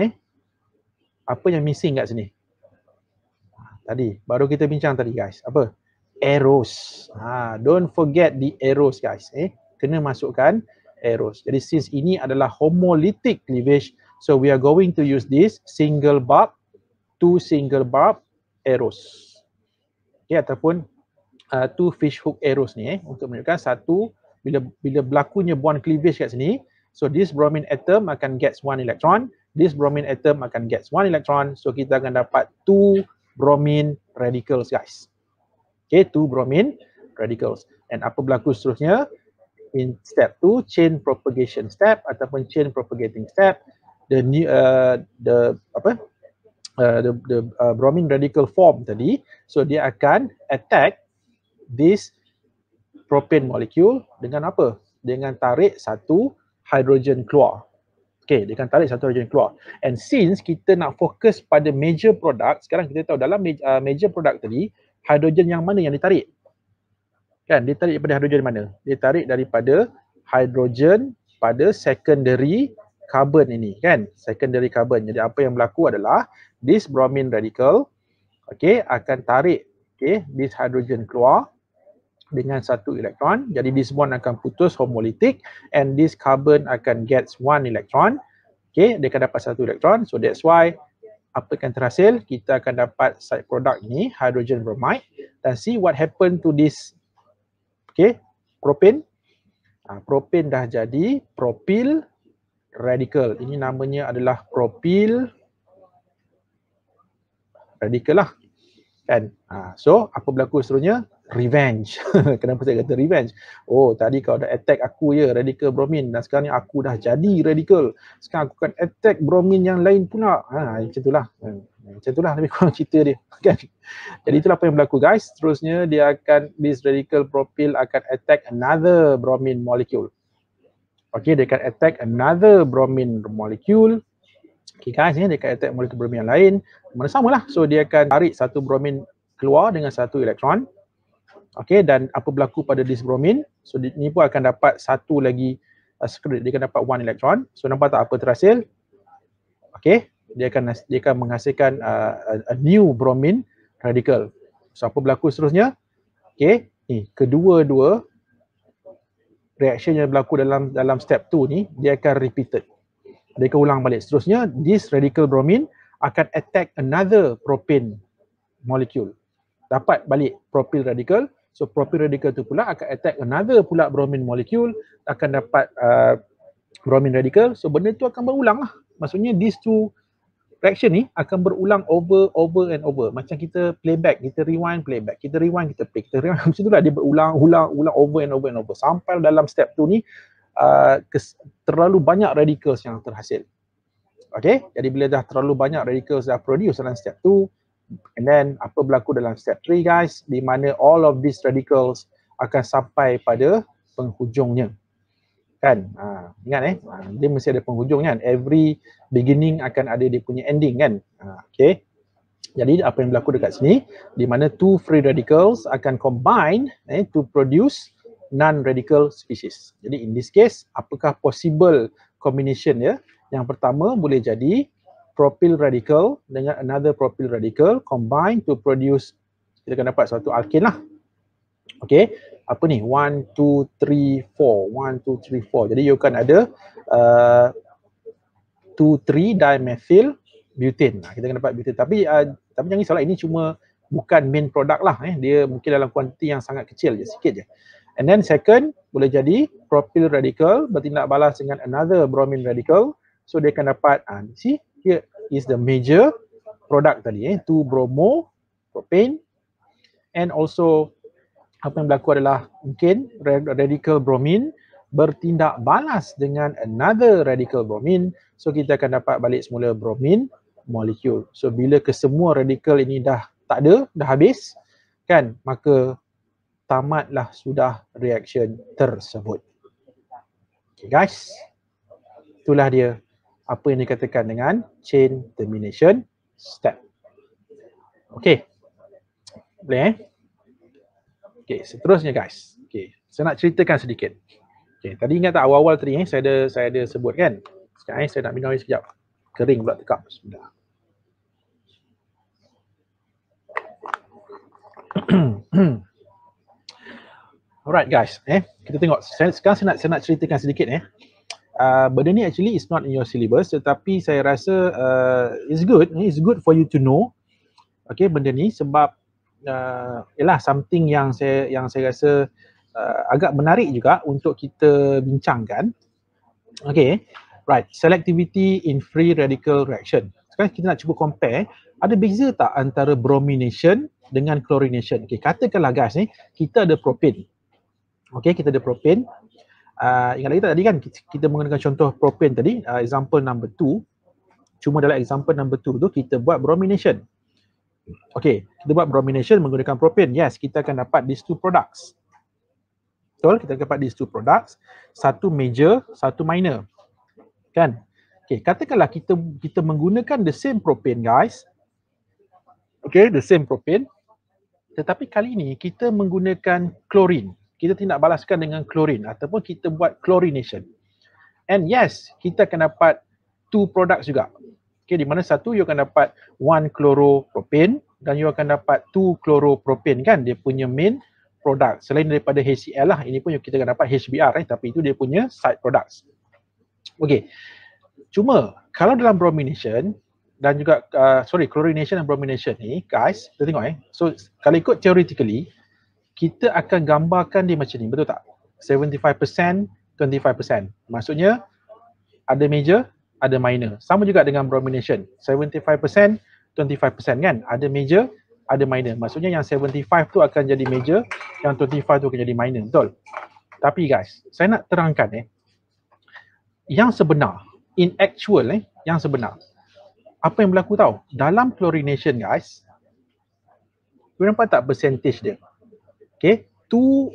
Apa yang missing kat sini? Tadi baru kita bincang tadi guys. Apa? Arrows. Don't forget the arrows guys. Kena masukkan arrows. Jadi since ini adalah homolytic cleavage, so we are going to use this single barb, 2 single barb arrows. Okay, ataupun 2 fish hook arrows ni untuk menunjukkan satu bila berlakunya bond cleavage kat sini, so this bromine atom akan gets 1 electron, this bromine atom akan gets 1 electron, so kita akan dapat 2 bromine radicals guys. Okay, 2 bromine radicals. And apa berlaku seterusnya? In step 2, chain propagation step ataupun chain propagating step, the bromine radical form tadi, so dia akan attack this propane molecule dengan apa? Dengan tarik satu hydrogen keluar. Okay, dia akan tarik satu hydrogen keluar. And since kita nak fokus pada major product, sekarang kita tahu dalam major product tadi, hydrogen yang mana yang ditarik? Kan, dia tarik daripada hydrogen mana? Dia tarik daripada hydrogen pada secondary carbon ini kan, secondary carbon. Jadi apa yang berlaku adalah this bromine radical akan tarik this hydrogen keluar dengan satu elektron. Jadi this bond akan putus homolytic and this carbon akan gets 1 electron. Dia akan dapat satu elektron. So that's why apa yang terhasil, kita akan dapat side product ini hydrogen bromide, dan see what happened to this propane. Propane dah jadi propyl radical. Ini namanya adalah propyl radical lah. Kan? So, apa berlaku seterusnya? Revenge. Kenapa saya kata revenge? Oh, tadi kau dah attack aku je, radical bromin. Dan sekarang ni aku dah jadi radical. Sekarang aku akan attack bromin yang lain pula. Macam itulah. Macam itulah lebih kurang cerita dia. Kan? Jadi itulah apa yang berlaku guys. Seterusnya dia akan, this radical propyl akan attack another bromine molecule. Okay, dia akan attack another bromine molecule. Okay guys, dia akan attack molekul bromin yang lain. Mana samalah. So dia akan tarik satu bromin keluar dengan satu elektron. Okay, dan apa berlaku pada this bromin? So ni pun akan dapat satu lagi dia akan dapat one elektron. So nampak tak apa terhasil? Okay, dia akan menghasilkan a new bromine radical. So apa berlaku seterusnya? Okay, ni kedua-dua reaction yang berlaku dalam step 2 ni dia akan repeated. Dia akan ulang balik. Seterusnya, this radical bromine akan attack another propane molecule. Dapat balik propyl radical. So, propyl radical tu pula akan attack another pula bromine molecule. Akan dapat bromine radical. So, benda tu akan berulang lah. Maksudnya, these two reaction ni akan berulang over and over. Macam kita playback, kita rewind, playback. Kita rewind, kita play. Kita rewind. Macam tu lah. Dia berulang over and over. Sampai dalam step tu ni, terlalu banyak radicals yang terhasil. Okay, jadi bila dah terlalu banyak radicals dah produce dalam step 2, and then apa berlaku dalam step 3 guys, di mana all of these radicals akan sampai pada penghujungnya. Kan? Ingat dia mesti ada penghujung kan. Every beginning akan ada dia punya ending kan. Okay. Jadi apa yang berlaku dekat sini, di mana two free radicals akan combine to produce non-radical species. Jadi in this case, apakah possible combination ya? Yang pertama boleh jadi propyl radical dengan another propyl radical combine to produce, kita akan dapat suatu alkane lah. Okay, apa ni? 1, 2, 3, 4. 1, 2, 3, 4. Jadi you akan ada 2,3-dimethyl butane. Kita akan dapat butane. Tapi jangan risaulah, ini cuma bukan main product lah. Dia mungkin dalam kuantiti yang sangat kecil je, sikit je. And then second, boleh jadi propyl radical bertindak balas dengan another bromine radical. So dia akan dapat, see, here is the major product tadi, 2-bromo propane. And also, apa yang berlaku adalah mungkin radical bromine bertindak balas dengan another radical bromine. So kita akan dapat balik semula bromine molecule. So bila kesemua radical ini dah tak ada, dah habis, kan, maka tamatlah sudah reaction tersebut. Okay guys, itulah dia apa yang dikatakan dengan chain termination step. Okay, boleh Okay, seterusnya guys. Okay, saya nak ceritakan sedikit. Okay, tadi ingat tak awal-awal tadi saya ada sebut kan. Sekarang saya nak minum air sekejap. Kering pula tekak. Bismillah. Alright guys, kita tengok. Sekarang saya nak ceritakan sedikit benda ni actually is not in your syllabus, tetapi saya rasa it's good for you to know. Okay, benda ni sebab ialah something yang saya rasa agak menarik juga untuk kita bincangkan. Okay, right, selectivity in free radical reaction. Sekarang kita nak cuba compare, ada beza tak antara bromination dengan chlorination. Okay, katakanlah guys kita ada propane. Okay, kita ada propane. Ingat lagi tak tadi kan kita menggunakan contoh propane tadi, example number 2. Cuma dalam example number 2 tu kita buat bromination. Okay, kita buat bromination menggunakan propane. Yes, kita akan dapat these two products. Betul, kita dapat these two products. Satu major, satu minor. Kan? Okay, katakanlah kita menggunakan the same propane guys. Okay, the same propane. Tetapi kali ini kita menggunakan chlorine. Kita tindak balaskan dengan chlorine ataupun kita buat chlorination. And yes, kita akan dapat two products juga. Okay, di mana satu you akan dapat 1 chloropropane dan you akan dapat 2 chloropropane kan, dia punya main product. Selain daripada HCl lah, ini pun kita akan dapat HBr tapi itu dia punya side products. Okay, cuma kalau dalam bromination dan juga chlorination dan bromination ni guys, kita tengok so kalau ikut theoretically kita akan gambarkan dia macam ni, betul tak? 75%, 25%. Maksudnya ada major, ada minor. Sama juga dengan bromination. 75%, 25% kan? Ada major, ada minor. Maksudnya yang 75 tu akan jadi major, yang 25 tu akan jadi minor. Betul? Tapi guys, saya nak terangkan yang sebenar, in actual yang sebenar. Apa yang berlaku tahu? Dalam chlorination guys, you nampak tak percentage dia? Okay,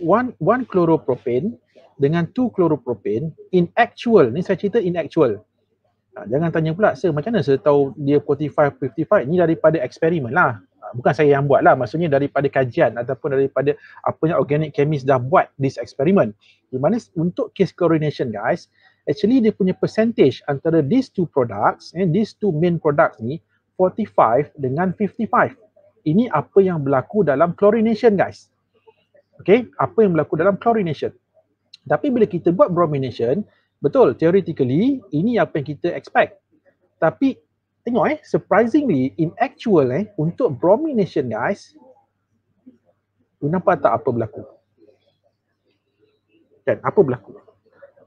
one chloropropane dengan 2 chloropropane in actual, ni saya cerita in actual. Jangan tanya pula, macam mana saya tahu dia 45-55? Ni daripada eksperimen lah. Bukan saya yang buat lah, maksudnya daripada kajian ataupun daripada apa yang organic chemist dah buat this experiment. Di mana untuk case chlorination guys, actually dia punya percentage antara these two products, these two main products ni, 45 dengan 55. Ini apa yang berlaku dalam chlorination guys. Okay, apa yang berlaku dalam chlorination. Tapi bila kita buat bromination, betul, theoretically, ini apa yang kita expect. Tapi, tengok surprisingly, in actual untuk bromination guys, you nampak tak apa berlaku? Dan apa berlaku?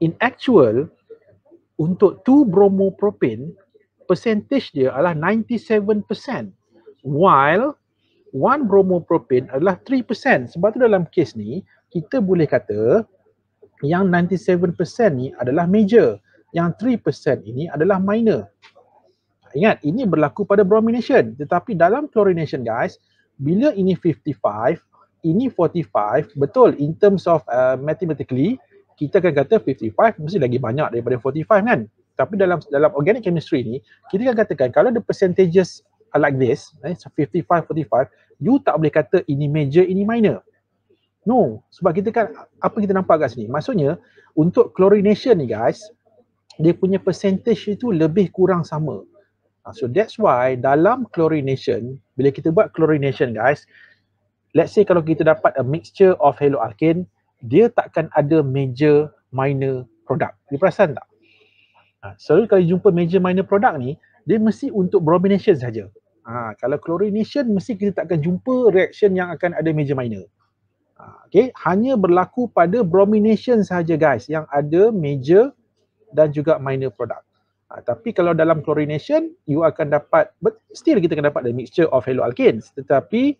In actual, untuk 2-bromopropane, percentage dia adalah 97%. While 1-bromopropane adalah 3%. Sebab tu dalam kes ni, kita boleh kata yang 97% ni adalah major. Yang 3% ini adalah minor. Ingat, ini berlaku pada bromination. Tetapi dalam chlorination guys, bila ini 55, ini 45, betul in terms of mathematically, kita akan kata 55 mesti lagi banyak daripada 45 kan. Tapi dalam organic chemistry ni, kita akan katakan kalau the percentages are like this, 55-45, you tak boleh kata ini major, ini minor. No, sebab kita kan, apa kita nampak kat sini? Maksudnya, untuk chlorination ni guys, dia punya percentage itu lebih kurang sama. So that's why dalam chlorination, bila kita buat chlorination guys, let's say kalau kita dapat a mixture of haloalkane, dia takkan ada major minor product. Dia perasan tak? Selalu kalau jumpa major minor product ni, dia mesti untuk bromination saja. Kalau chlorination, mesti kita takkan jumpa reaction yang akan ada major minor. Okay, hanya berlaku pada bromination sahaja guys yang ada major dan juga minor product. Tapi kalau dalam chlorination, you akan dapat, still kita akan dapat the mixture of haloalkanes. Tetapi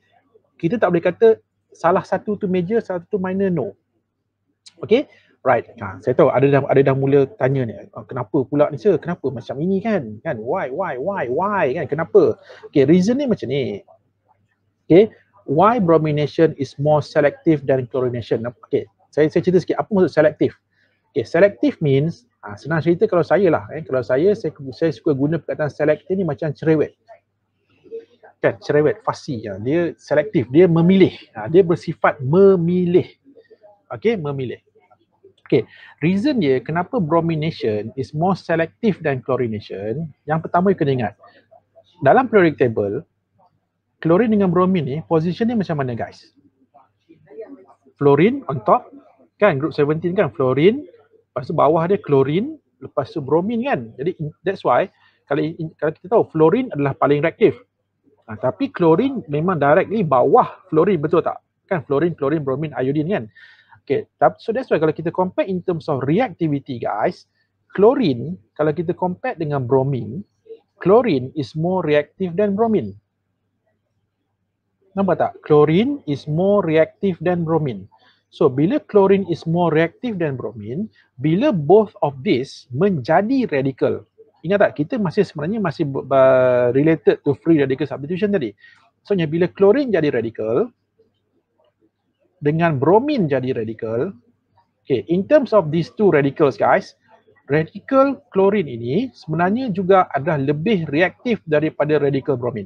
kita tak boleh kata salah satu tu major, salah satu tu minor, no. Okay, right. Saya tahu ada dah mula tanya ni, kenapa pula ni sir? Kenapa macam ini kan? Why kan? Kenapa? Okay, reason ni macam ni. Okay, why bromination is more selective than chlorination? Okay, saya cerita sikit apa maksud selective. Okay, selective means, senang cerita kalau saya lah, kalau saya suka guna perkataan selective ni macam cerewet. Kan, cerewet, fussy. Dia selektif, dia memilih. Dia bersifat memilih. Okay, memilih. Okay, reason dia kenapa bromination is more selective than chlorination, yang pertama you kena ingat, dalam periodic table, klorin dengan bromin ni, position ni macam mana guys? Fluorine on top, kan, group 17 kan, fluorine, lepas tu bawah dia klorin, lepas tu bromin kan. Jadi that's why, kalau kita tahu, fluorine adalah paling reaktif. Tapi klorin memang directly bawah fluorine, betul tak? Kan, fluorine, klorin, bromin, iodine kan. Okay, so that's why kalau kita compare in terms of reactivity guys, klorin, kalau kita compare dengan bromin, klorin is more reactive than bromin. Nampak tak? Klorin is more reactive than bromin. So, bila klorin is more reactive than bromin, bila both of this menjadi radical. Ingat tak? Kita sebenarnya masih related to free radical substitution tadi. Maksudnya, bila klorin jadi radical, dengan bromin jadi radical, okay, in terms of these two radicals guys, radical klorin ini sebenarnya juga adalah lebih reaktif daripada radical bromin.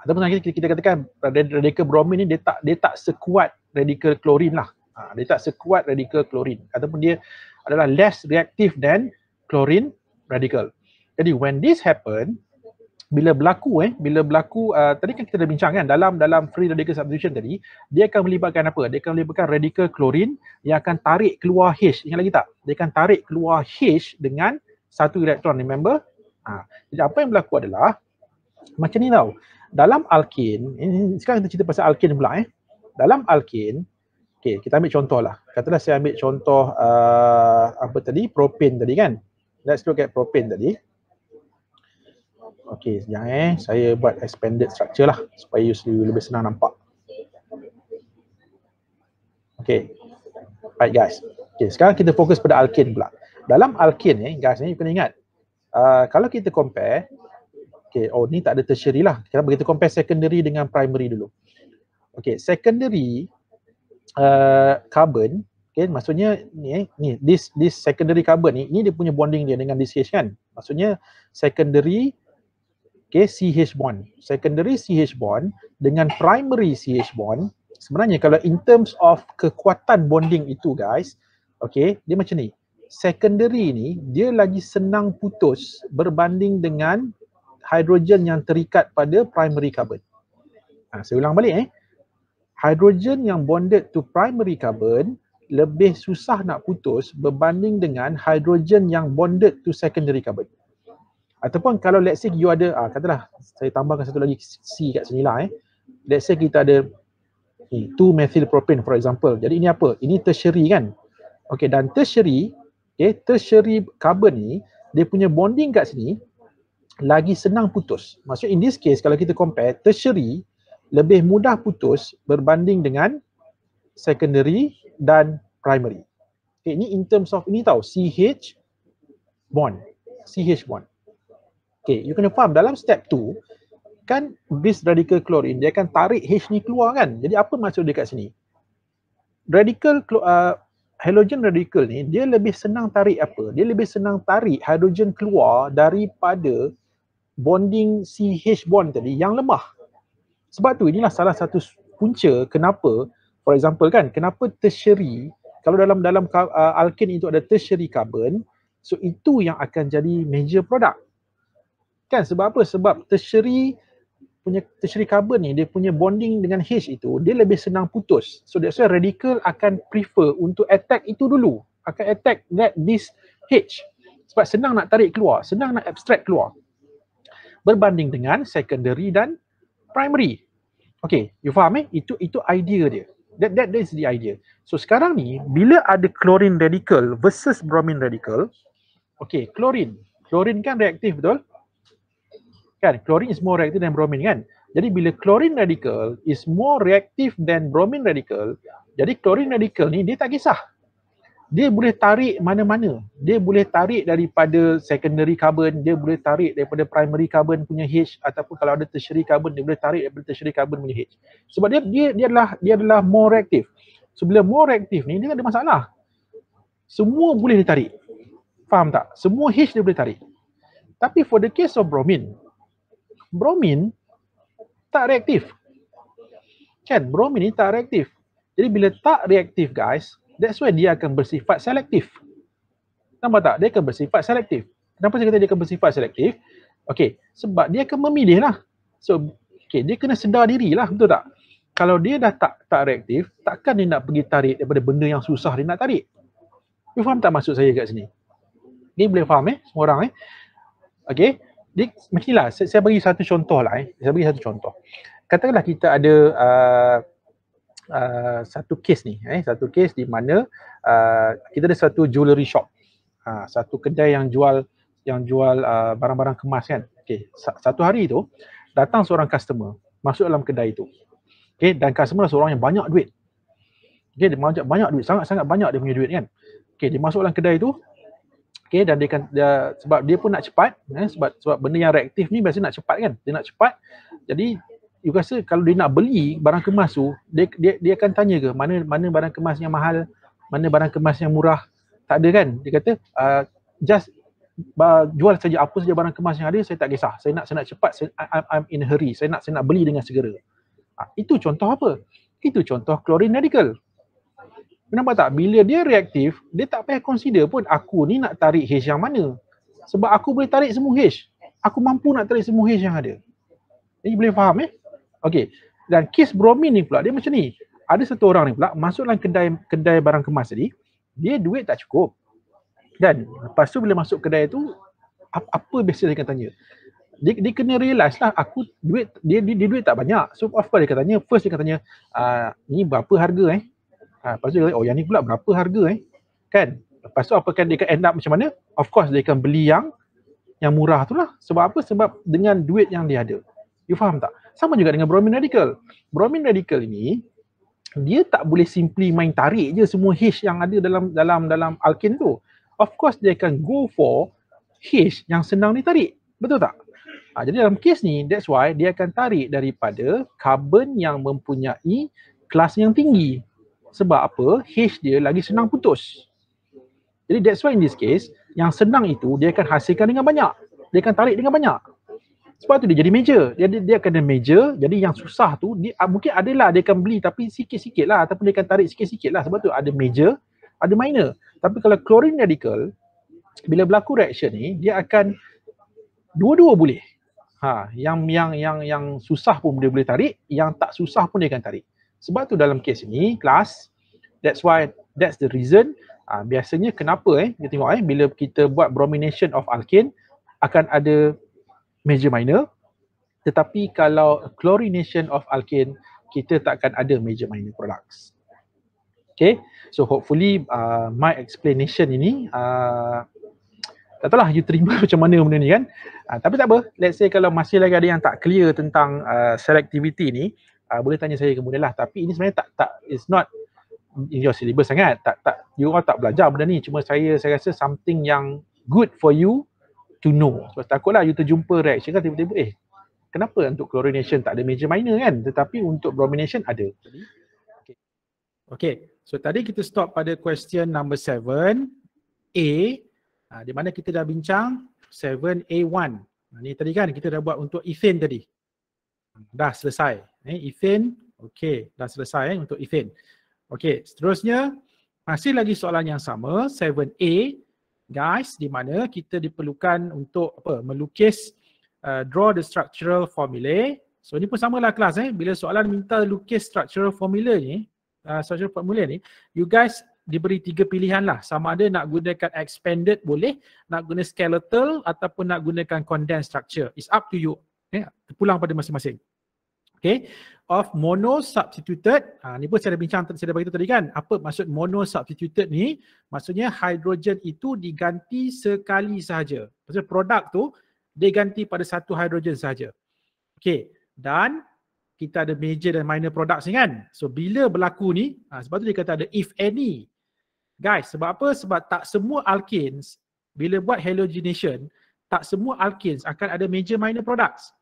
Ataupun kita katakan radical bromin ni dia tak sekuat radical klorin lah. Dia tak sekuat radical klorin. Ataupun dia adalah less reactive than klorin radical. Jadi when this happen, bila berlaku tadi kan kita dah bincang kan, dalam free radical substitution tadi, dia akan melibatkan apa? Dia akan melibatkan radical klorin yang akan tarik keluar H. Ingat lagi tak? Dia akan tarik keluar H dengan satu elektron, remember? Jadi apa yang berlaku adalah macam ni tau. Dalam alkane, sekarang kita cerita pasal alkane pula Dalam alkane, okay, kita ambil contoh lah. Katalah saya ambil contoh apa tadi? Propane tadi kan. Let's look at propane tadi. Okay, sekejap saya buat expanded structure lah supaya you lebih senang nampak. Okay, right guys. Okay, sekarang kita fokus pada alkane pula. Dalam alkane guys you kena ingat, kalau kita compare, okay, oh ni tak ada tertiary lah. Kita compare secondary dengan primary dulu. Okay, secondary carbon, okay, maksudnya ni this secondary carbon ni dia punya bonding dia dengan this H kan. Maksudnya secondary, okay, CH bond. Secondary CH bond dengan primary CH bond, sebenarnya kalau in terms of kekuatan bonding itu guys, okay, dia macam ni. Secondary ni dia lagi senang putus berbanding dengan hidrogen yang terikat pada primary carbon. Saya ulang balik hidrogen yang bonded to primary carbon lebih susah nak putus berbanding dengan hidrogen yang bonded to secondary carbon. Ataupun kalau let's say you ada, katalah saya tambahkan satu lagi C kat sini lah let's say kita ada 2-methyl propane for example. Jadi ini apa? Ini tertiary kan? Okay, dan tertiary, okay, tertiary carbon ni dia punya bonding kat sini lagi senang putus. Maksudnya in this case kalau kita compare, tertiary lebih mudah putus berbanding dengan secondary dan primary. Okay, ini in terms of ini tau, CH bond. CH bond. Okay, you kena faham dalam step 2 kan bis radical chlorine dia akan tarik H ni keluar kan. Jadi apa maksud dia kat sini? Radical halogen radical ni dia lebih senang tarik apa? Dia lebih senang tarik hidrogen keluar daripada bonding CH bond tadi yang lemah. Sebab tu inilah salah satu punca kenapa, for example kan, kenapa tertiary, kalau dalam alkane itu ada tertiary carbon, so itu yang akan jadi major product. Kan sebab apa? Sebab tertiary carbon ni dia punya bonding dengan H itu dia lebih senang putus. So that's why radical akan prefer untuk attack itu dulu. Akan attack this H. Sebab senang nak tarik keluar, senang nak abstract keluar. Berbanding dengan secondary dan primary. Okay, you faham Itu idea dia. That is the idea. So sekarang ni bila ada chlorine radical versus bromine radical, okay, chlorine kan reaktif betul? Kan, chlorine is more reactive than bromine kan? Jadi bila chlorine radical is more reactive than bromine radical, jadi chlorine radical ni dia tak kisah. Dia boleh tarik mana-mana. Dia boleh tarik daripada secondary carbon, dia boleh tarik daripada primary carbon punya H, ataupun kalau ada tertiary carbon dia boleh tarik daripada tertiary carbon punya H. Sebab dia adalah more reactive. So bila more reactive ni dia tak ada masalah. Semua boleh ditarik. Faham tak? Semua H dia boleh tarik. Tapi for the case of bromine tak reaktif. Kan? Bromine ni tak reaktif. Jadi bila tak reaktif guys, that's why dia akan bersifat selektif. Nampak tak? Dia akan bersifat selektif. Kenapa saya kata dia akan bersifat selektif? Okay, sebab dia akan memilih lah. So, okay, dia kena sedar diri lah, betul tak? Kalau dia dah tak reaktif, takkan dia nak pergi tarik daripada benda yang susah dia nak tarik. You faham tak maksud saya kat sini? Ni boleh faham semua orang Okay, macam inilah, saya bagi satu contoh lah Saya bagi satu contoh. Katakanlah kita ada satu case ni, satu case di mana kita ada satu jewelry shop, satu kedai yang jual barang-barang kemas kan. Okay, satu hari tu datang seorang customer masuk dalam kedai itu. Okay, dan customer seorang yang banyak duit. Okay, dia banyak duit, sangat-sangat banyak dia punya duit kan. Okay, dia masuk dalam kedai itu. Okay, dan sebab dia pun nak cepat, sebab benda yang reaktif ni biasa nak cepat kan. Dia nak cepat. Jadi you rasa kalau dia nak beli barang kemas tu, dia akan tanya ke mana barang kemas yang mahal, mana barang kemas yang murah? Tak ada kan? Dia kata just jual saja apa saja barang kemas yang ada, saya tak kisah. Saya nak cepat, I'm in a hurry. Saya nak beli dengan segera. Itu contoh apa? Itu contoh chlorine radical. Nampak tak? Bila dia reaktif, dia tak payah consider pun aku ni nak tarik H yang mana. Sebab aku boleh tarik semua H. Aku mampu nak tarik semua H yang ada. Jadi boleh faham Okey. Dan kes bromine ni pula dia macam ni. Ada satu orang ni pula masuk dalam kedai barang kemas tadi, dia duit tak cukup. Dan lepas tu bila masuk kedai tu, apa biasa dia akan tanya? Dia kena realise lah aku duit dia duit tak banyak. So of course dia akan tanya, first dia akan tanya ni berapa harga Lepas tu dia kata, oh yang ni pula berapa harga Kan? Lepas tu apakah dia akan end up macam mana? Of course dia akan beli yang murah tu lah. Sebab apa? Sebab dengan duit yang dia ada. You faham tak? Sama juga dengan bromine radical. Bromine radical ini dia tak boleh simply main tarik je semua H yang ada dalam alkane tu. Of course dia akan go for H yang senang ditarik. Betul tak? Jadi dalam kes ni, that's why dia akan tarik daripada karbon yang mempunyai kelas yang tinggi. Sebab apa? H dia lagi senang putus. Jadi that's why in this case, yang senang itu dia akan hasilkan dengan banyak. Dia akan tarik dengan banyak. Sebab tu dia jadi major. Dia akan ada major, jadi yang susah tu, dia, mungkin adalah dia akan beli tapi sikit-sikit lah. Ataupun dia akan tarik sikit-sikit lah. Sebab tu ada major, ada minor. Tapi kalau chlorine radical, bila berlaku reaction ni, dia akan dua-dua boleh. Yang susah pun dia boleh tarik, yang tak susah pun dia akan tarik. Sebab tu dalam kes ini, kelas, that's the reason. Biasanya kenapa kita tengok bila kita buat bromination of alkane akan ada major minor, tetapi kalau chlorination of alkane kita tak akan ada major minor products. Okay, so hopefully my explanation ini tak tahulah you terima macam mana benda ni kan. Tapi tak apa, let's say kalau masih lagi ada yang tak clear tentang selectivity ni, boleh tanya saya kemudian lah. Tapi ini sebenarnya tak it's not in your syllabus sangat. Tak you all tak belajar benda ni. Cuma saya rasa something yang good for you to know. Sebab takutlah you terjumpa reaction kan tiba-tiba kenapa untuk chlorination tak ada major minor kan, tetapi untuk bromination ada. Okay, so tadi kita stop pada question number 7A, di mana kita dah bincang 7A1. Ni tadi kan kita dah buat untuk ethane tadi. Dah selesai. Ethane, okay, dah selesai untuk ethane. Okay, seterusnya masih lagi soalan yang sama, 7A, guys, di mana kita diperlukan untuk melukis, draw the structural formulae. So ni pun samalah kelas bila soalan minta lukis structural formula ni, you guys diberi 3 pilihan lah. Sama ada nak gunakan expanded boleh, nak guna skeletal ataupun nak gunakan condensed structure. It's up to you. Terpulang pada masing-masing. Okay, of mono substituted, ni pun saya dah bincang, saya dah beritahu tadi kan, apa maksud mono substituted ni? Maksudnya hidrogen itu diganti sekali sahaja. Maksudnya produk tu diganti pada satu hidrogen sahaja. Okay, dan kita ada major dan minor products ni kan. So bila berlaku ni, sebab tu dia kata ada if any. Guys, sebab apa? Sebab tak semua alkanes, bila buat halogenation, tak semua alkanes akan ada major minor products.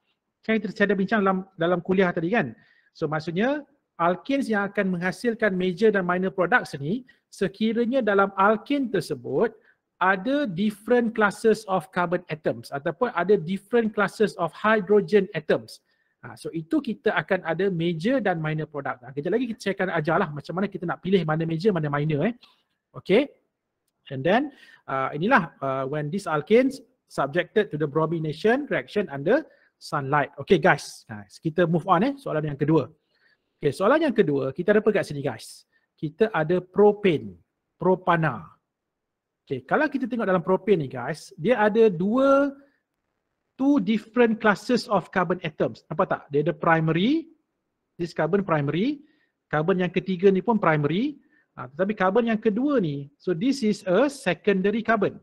Saya ada bincang dalam kuliah tadi kan. So maksudnya alkanes yang akan menghasilkan major dan minor products ni, sekiranya dalam alkane tersebut ada different classes of carbon atoms ataupun ada different classes of hydrogen atoms. So itu kita akan ada major dan minor product. Kejap lagi saya akan ajarlah macam mana kita nak pilih mana major mana minor. Okay. And then inilah when these alkanes subjected to the bromination reaction under sunlight. Okay guys, kita move on soalan yang kedua. Okay, soalan yang kedua kita ada apa kat sini guys? Kita ada propane, propana. Okay, kalau kita tengok dalam propane ni guys, dia ada two different classes of carbon atoms. Nampak tak? Dia ada primary, this carbon primary, carbon yang ketiga ni pun primary, tetapi carbon yang kedua ni, so this is a secondary carbon.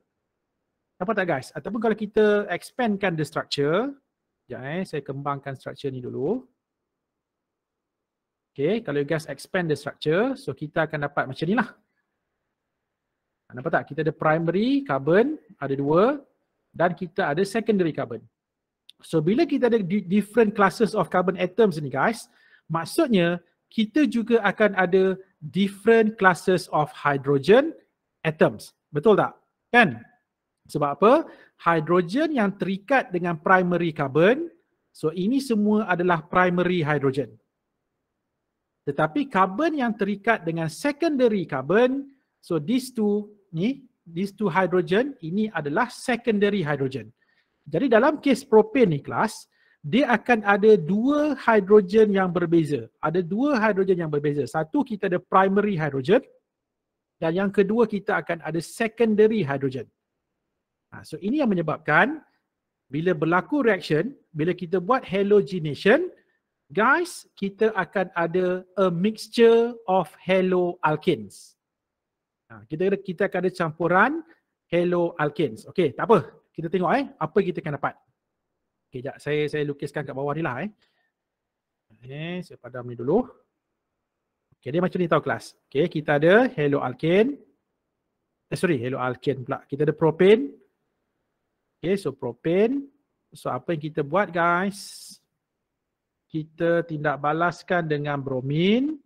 Nampak tak guys? Ataupun kalau kita expandkan the structure, saya kembangkan structure ni dulu. Okay, kalau you guys expand the structure, so kita akan dapat macam ni lah. Nampak tak? Kita ada primary carbon, ada 2, dan kita ada secondary carbon. So bila kita ada different classes of carbon atoms ni guys, maksudnya kita juga akan ada different classes of hydrogen atoms. Betul tak? Kan? Sebab apa? Hidrogen yang terikat dengan primary carbon, so ini semua adalah primary hydrogen. Tetapi carbon yang terikat dengan secondary carbon, so these two hydrogen, ini adalah secondary hydrogen. Jadi dalam kes propane ni kelas, dia akan ada 2 hidrogen yang berbeza. Ada 2 hidrogen yang berbeza. Satu kita ada primary hydrogen, dan yang kedua kita akan ada secondary hydrogen. So ini yang menyebabkan bila berlaku reaction, bila kita buat halogenation, guys, kita akan ada a mixture of haloalkanes. Kita akan ada campuran haloalkanes. Okey, tak apa. Kita tengok apa kita akan dapat. Okey, jap saya lukiskan kat bawah ni lah saya padam ni dulu. Okey, dia macam ni tau kelas. Okey, kita ada haloalkane. Haloalkane pula. Kita ada propane. Okey, so propane. So apa yang kita buat guys? Kita tindak balaskan dengan bromin.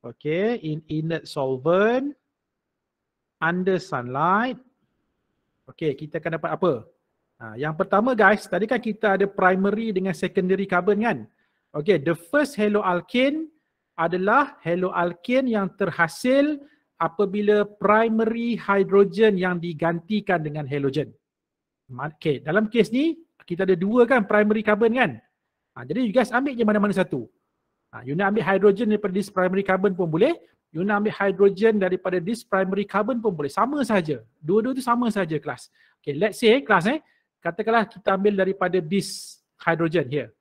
Okey, in inert solvent under sunlight. Okey, kita akan dapat apa? Yang pertama guys, tadi kan kita ada primary dengan secondary carbon kan? Okey, the first haloalkane adalah haloalkane yang terhasil apabila primary hydrogen yang digantikan dengan halogen. Okey, dalam kes ni kita ada dua kan primary carbon kan? Jadi you guys ambil je mana-mana satu. You nak ambil hydrogen daripada this primary carbon pun boleh. You nak ambil hydrogen daripada this primary carbon pun boleh. Sama saja. Dua-dua tu sama saja kelas. Okay, let's say kelas katakanlah kita ambil daripada this hydrogen here.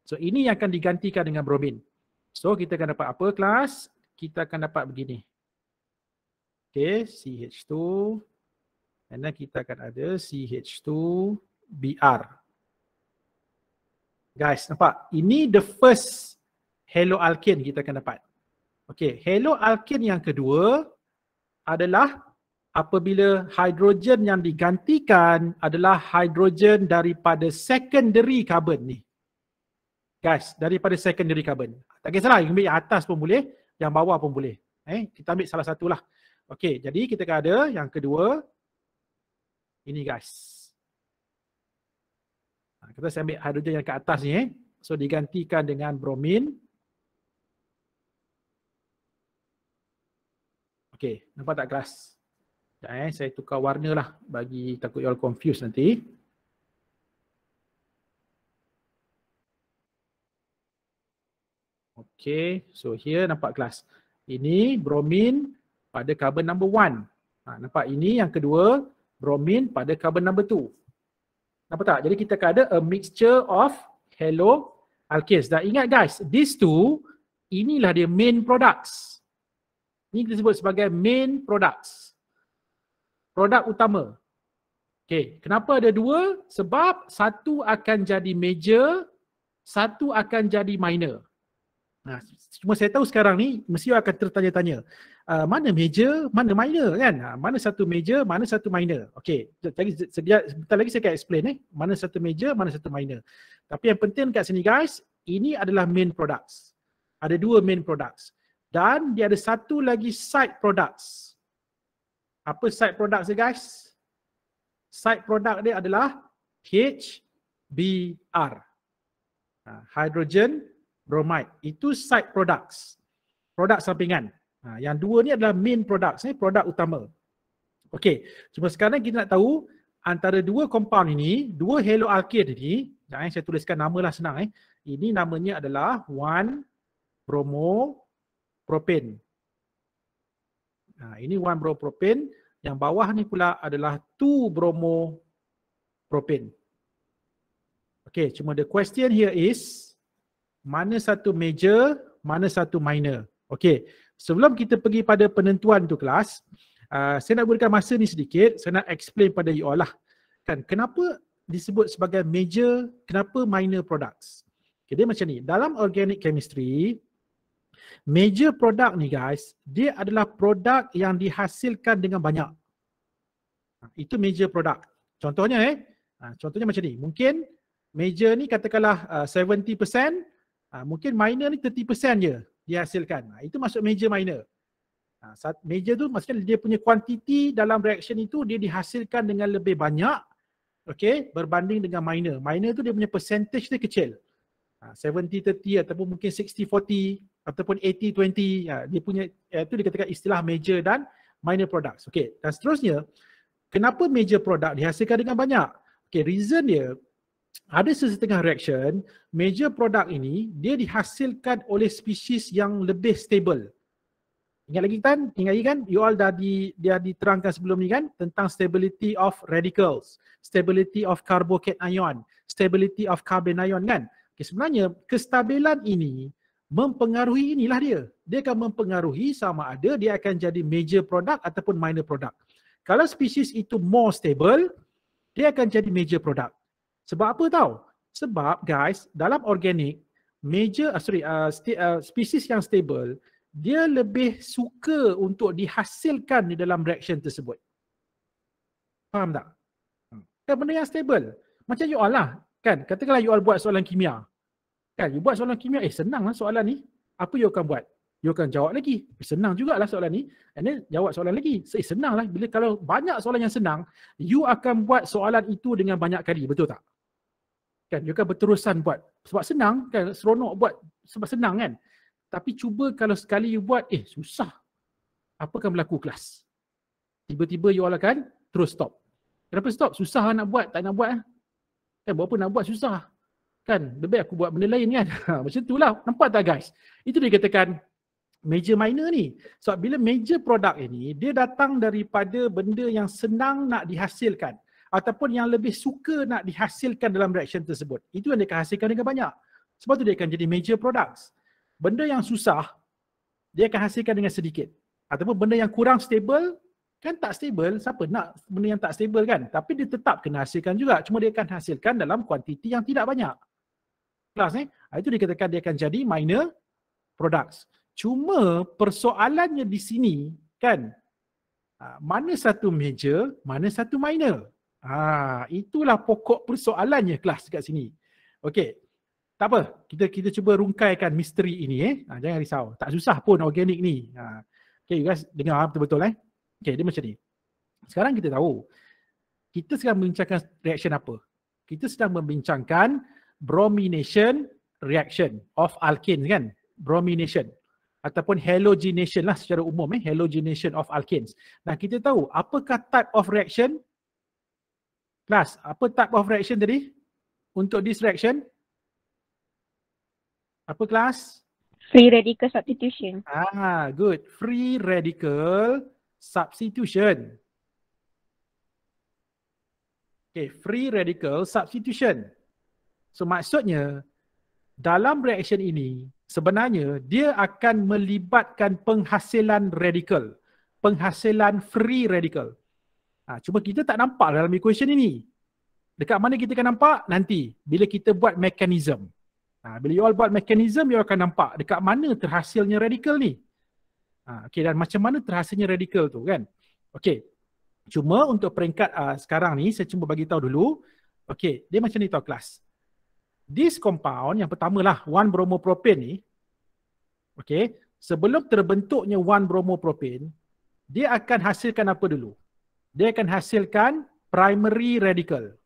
So ini yang akan digantikan dengan bromin. So kita akan dapat apa kelas? Kita akan dapat begini. Okay, CH2. And then kita akan ada CH2Br. Guys, nampak? Ini the first haloalkane kita akan dapat. Okey, haloalkane yang kedua adalah apabila hidrogen yang digantikan adalah hidrogen daripada secondary carbon ni. Guys, daripada secondary carbon. Tak kisahlah, you ambil yang atas pun boleh, yang bawah pun boleh. Kita ambil salah satulah. Okey, jadi kita akan ada yang kedua. Ini guys. Kita saya ambil hidrogen yang ke atas ni. So digantikan dengan bromin. Okey, nampak tak kelas? Saya tukar warna lah bagi takut you all confused nanti. Okey, so here nampak kelas. Ini bromin pada carbon number 1. Nampak ini yang kedua, bromin pada carbon number 2. Nampak tak? Jadi kita akan ada a mixture of haloalkanes. Dan ingat guys, these two, inilah dia main products. Ini kita sebut sebagai main products. Produk utama. Okay, kenapa ada dua? Sebab satu akan jadi major, satu akan jadi minor. Cuma saya tahu sekarang ni, mesti akan tertanya-tanya. Mana major, mana minor kan? Mana satu major, mana satu minor. Okey, sebentar lagi saya akan explain mana satu major, mana satu minor. Tapi yang penting kat sini guys, ini adalah main products. Ada dua main products. Dan dia ada satu lagi side products. Apa side products dia guys? Side product dia adalah HBr. Hydrogen bromide. Itu side products. Produk sampingan. Yang dua ni adalah main products, produk utama. Okey, cuma sekarang kita nak tahu antara dua compound ini, dua haloalkane ini, saya tuliskan namalah senang. Ini namanya adalah 1-bromopropane. Ini 1-bromopropane, yang bawah ni pula adalah 2-bromopropane. Okey, cuma the question here is mana satu major, mana satu minor. Okey, sebelum kita pergi pada penentuan tu kelas, saya nak gunakan masa ni sedikit, saya nak explain pada you all lah. Kan, kenapa disebut sebagai major, kenapa minor products? Okay, dia macam ni, dalam organic chemistry, major product ni guys, dia adalah produk yang dihasilkan dengan banyak. Itu major product. Contohnya contohnya macam ni, mungkin major ni katakanlah 70%, mungkin minor ni 30% je dihasilkan. Itu masuk major minor. Major tu maksudnya dia punya kuantiti dalam reaction itu dia dihasilkan dengan lebih banyak, okay, berbanding dengan minor. Minor tu dia punya percentage dia kecil. 70-30 ataupun mungkin 60-40 ataupun 80-20. Dia punya itu dikatakan istilah major dan minor products. Okay, dan seterusnya, kenapa major product dihasilkan dengan banyak? Okay, reason dia, ada sesetengah reaction, major product ini dia dihasilkan oleh spesies yang lebih stable. Ingat lagi kan? You all dia diterangkan sebelum ni kan tentang stability of radicals, stability of carbocation ion, stability of carbon ion kan? Okay, sebenarnya kestabilan ini mempengaruhi inilah dia. Dia akan mempengaruhi sama ada dia akan jadi major product ataupun minor product. Kalau spesies itu more stable, dia akan jadi major product. Sebab apa tahu? Sebab guys, dalam organik, spesies yang stable, dia lebih suka untuk dihasilkan di dalam reaction tersebut. Faham tak? Kan benda yang stable. Macam you all lah. Kan, katakanlah you all buat soalan kimia. Kan, you buat soalan kimia, senang lah soalan ni. Apa you akan buat? You akan jawab lagi. Senang jugalah soalan ni. And then jawab soalan lagi. Senang lah. Bila kalau banyak soalan yang senang, you akan buat soalan itu dengan banyak kali. Betul tak? Kan, you akan berterusan buat. Sebab senang, kan, seronok buat sebab senang kan. Tapi cuba kalau sekali you buat, susah. Apa akan berlaku kelas? Tiba-tiba you all akan terus stop. Kenapa stop? Susah nak buat, tak nak buat. Kan, buat apa nak buat susah. Kan, lebih baik aku buat benda lain kan. Macam itulah. Nampak tak guys? Itu dia katakan major minor ni. So bila major product ini, dia datang daripada benda yang senang nak dihasilkan. Ataupun yang lebih suka nak dihasilkan dalam reaction tersebut. Itu yang dia akan hasilkan dengan banyak. Sebab tu dia akan jadi major products. Benda yang susah, dia akan hasilkan dengan sedikit. Ataupun benda yang kurang stable, kan tak stable, siapa nak benda yang tak stable kan? Tapi dia tetap kena hasilkan juga. Cuma dia akan hasilkan dalam kuantiti yang tidak banyak. Kelas itu dikatakan dia akan jadi minor products. Cuma persoalannya di sini kan, mana satu major, mana satu minor. Itulah pokok persoalannya kelas kat sini. Okey. Tak apa, kita cuba rungkaikan misteri ini jangan risau. Tak susah pun organik ni. Okey, you guys dengar betul-betul Okey, dia macam ni. Sekarang kita tahu kita sedang membincangkan reaction apa? Kita sedang membincangkan bromination reaction of alkanes kan? Bromination ataupun halogenation lah secara umum halogenation of alkanes. Nah, kita tahu apakah type of reaction? Kelas, apa type of reaction tadi? Untuk this reaction? Apa kelas? Free radical substitution. Good. Free radical substitution. Okay, free radical substitution. So maksudnya dalam reaction ini sebenarnya dia akan melibatkan penghasilan radikal, penghasilan free radical. Cuma kita tak nampak dalam equation ini. Dekat mana kita akan nampak? Nanti bila kita buat mekanisme. Bila you all buat mekanisme, you akan nampak dekat mana terhasilnya radikal ni. Okay, dan macam mana terhasilnya radikal tu kan. Okay, cuma untuk peringkat sekarang ni, saya cuba bagi tahu dulu. Okay, dia macam ni tau kelas. This compound, yang pertama lah, 1-bromopropane ni. Okay, sebelum terbentuknya 1-bromopropane, dia akan hasilkan apa dulu? Dia akan hasilkan primary radical.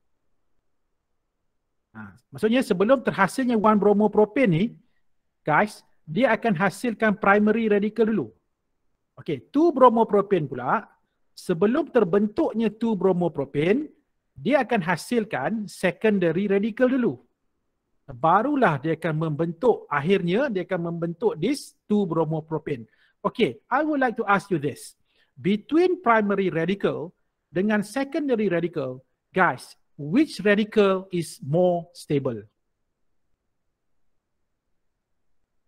Maksudnya sebelum terhasilnya 1-bromopropane ni, guys, dia akan hasilkan primary radical dulu. Okey, 2-bromopropane pula, sebelum terbentuknya 2-bromopropane, dia akan hasilkan secondary radical dulu. Barulah dia akan membentuk, akhirnya dia akan membentuk this 2-bromopropane. Okey, I would like to ask you this. Between primary radical dengan secondary radical, guys, which radical is more stable?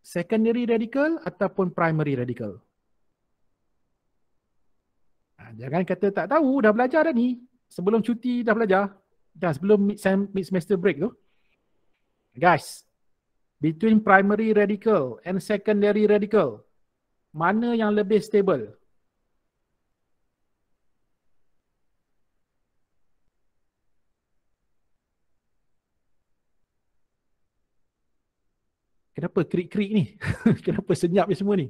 Secondary radical ataupun primary radical? Jangan kata tak tahu, dah belajar dah ni. Sebelum cuti dah belajar. Dan sebelum mid semester break tu. Guys, between primary radical and secondary radical, mana yang lebih stable? Kenapa krik-krik ni? Kenapa senyap ni semua ni?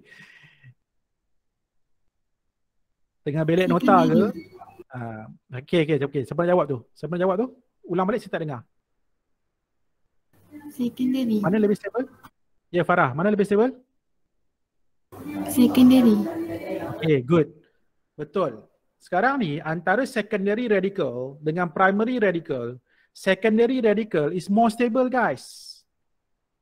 Tengah belik nota ke? Okey. Siapa nak jawab tu? Siapa nak jawab tu? Ulang balik, saya tak dengar. Secondary. Mana lebih stable? Ya, Farah. Mana lebih stable? Secondary. Okay, good. Betul. Sekarang ni antara secondary radical dengan primary radical, secondary radical is more stable guys.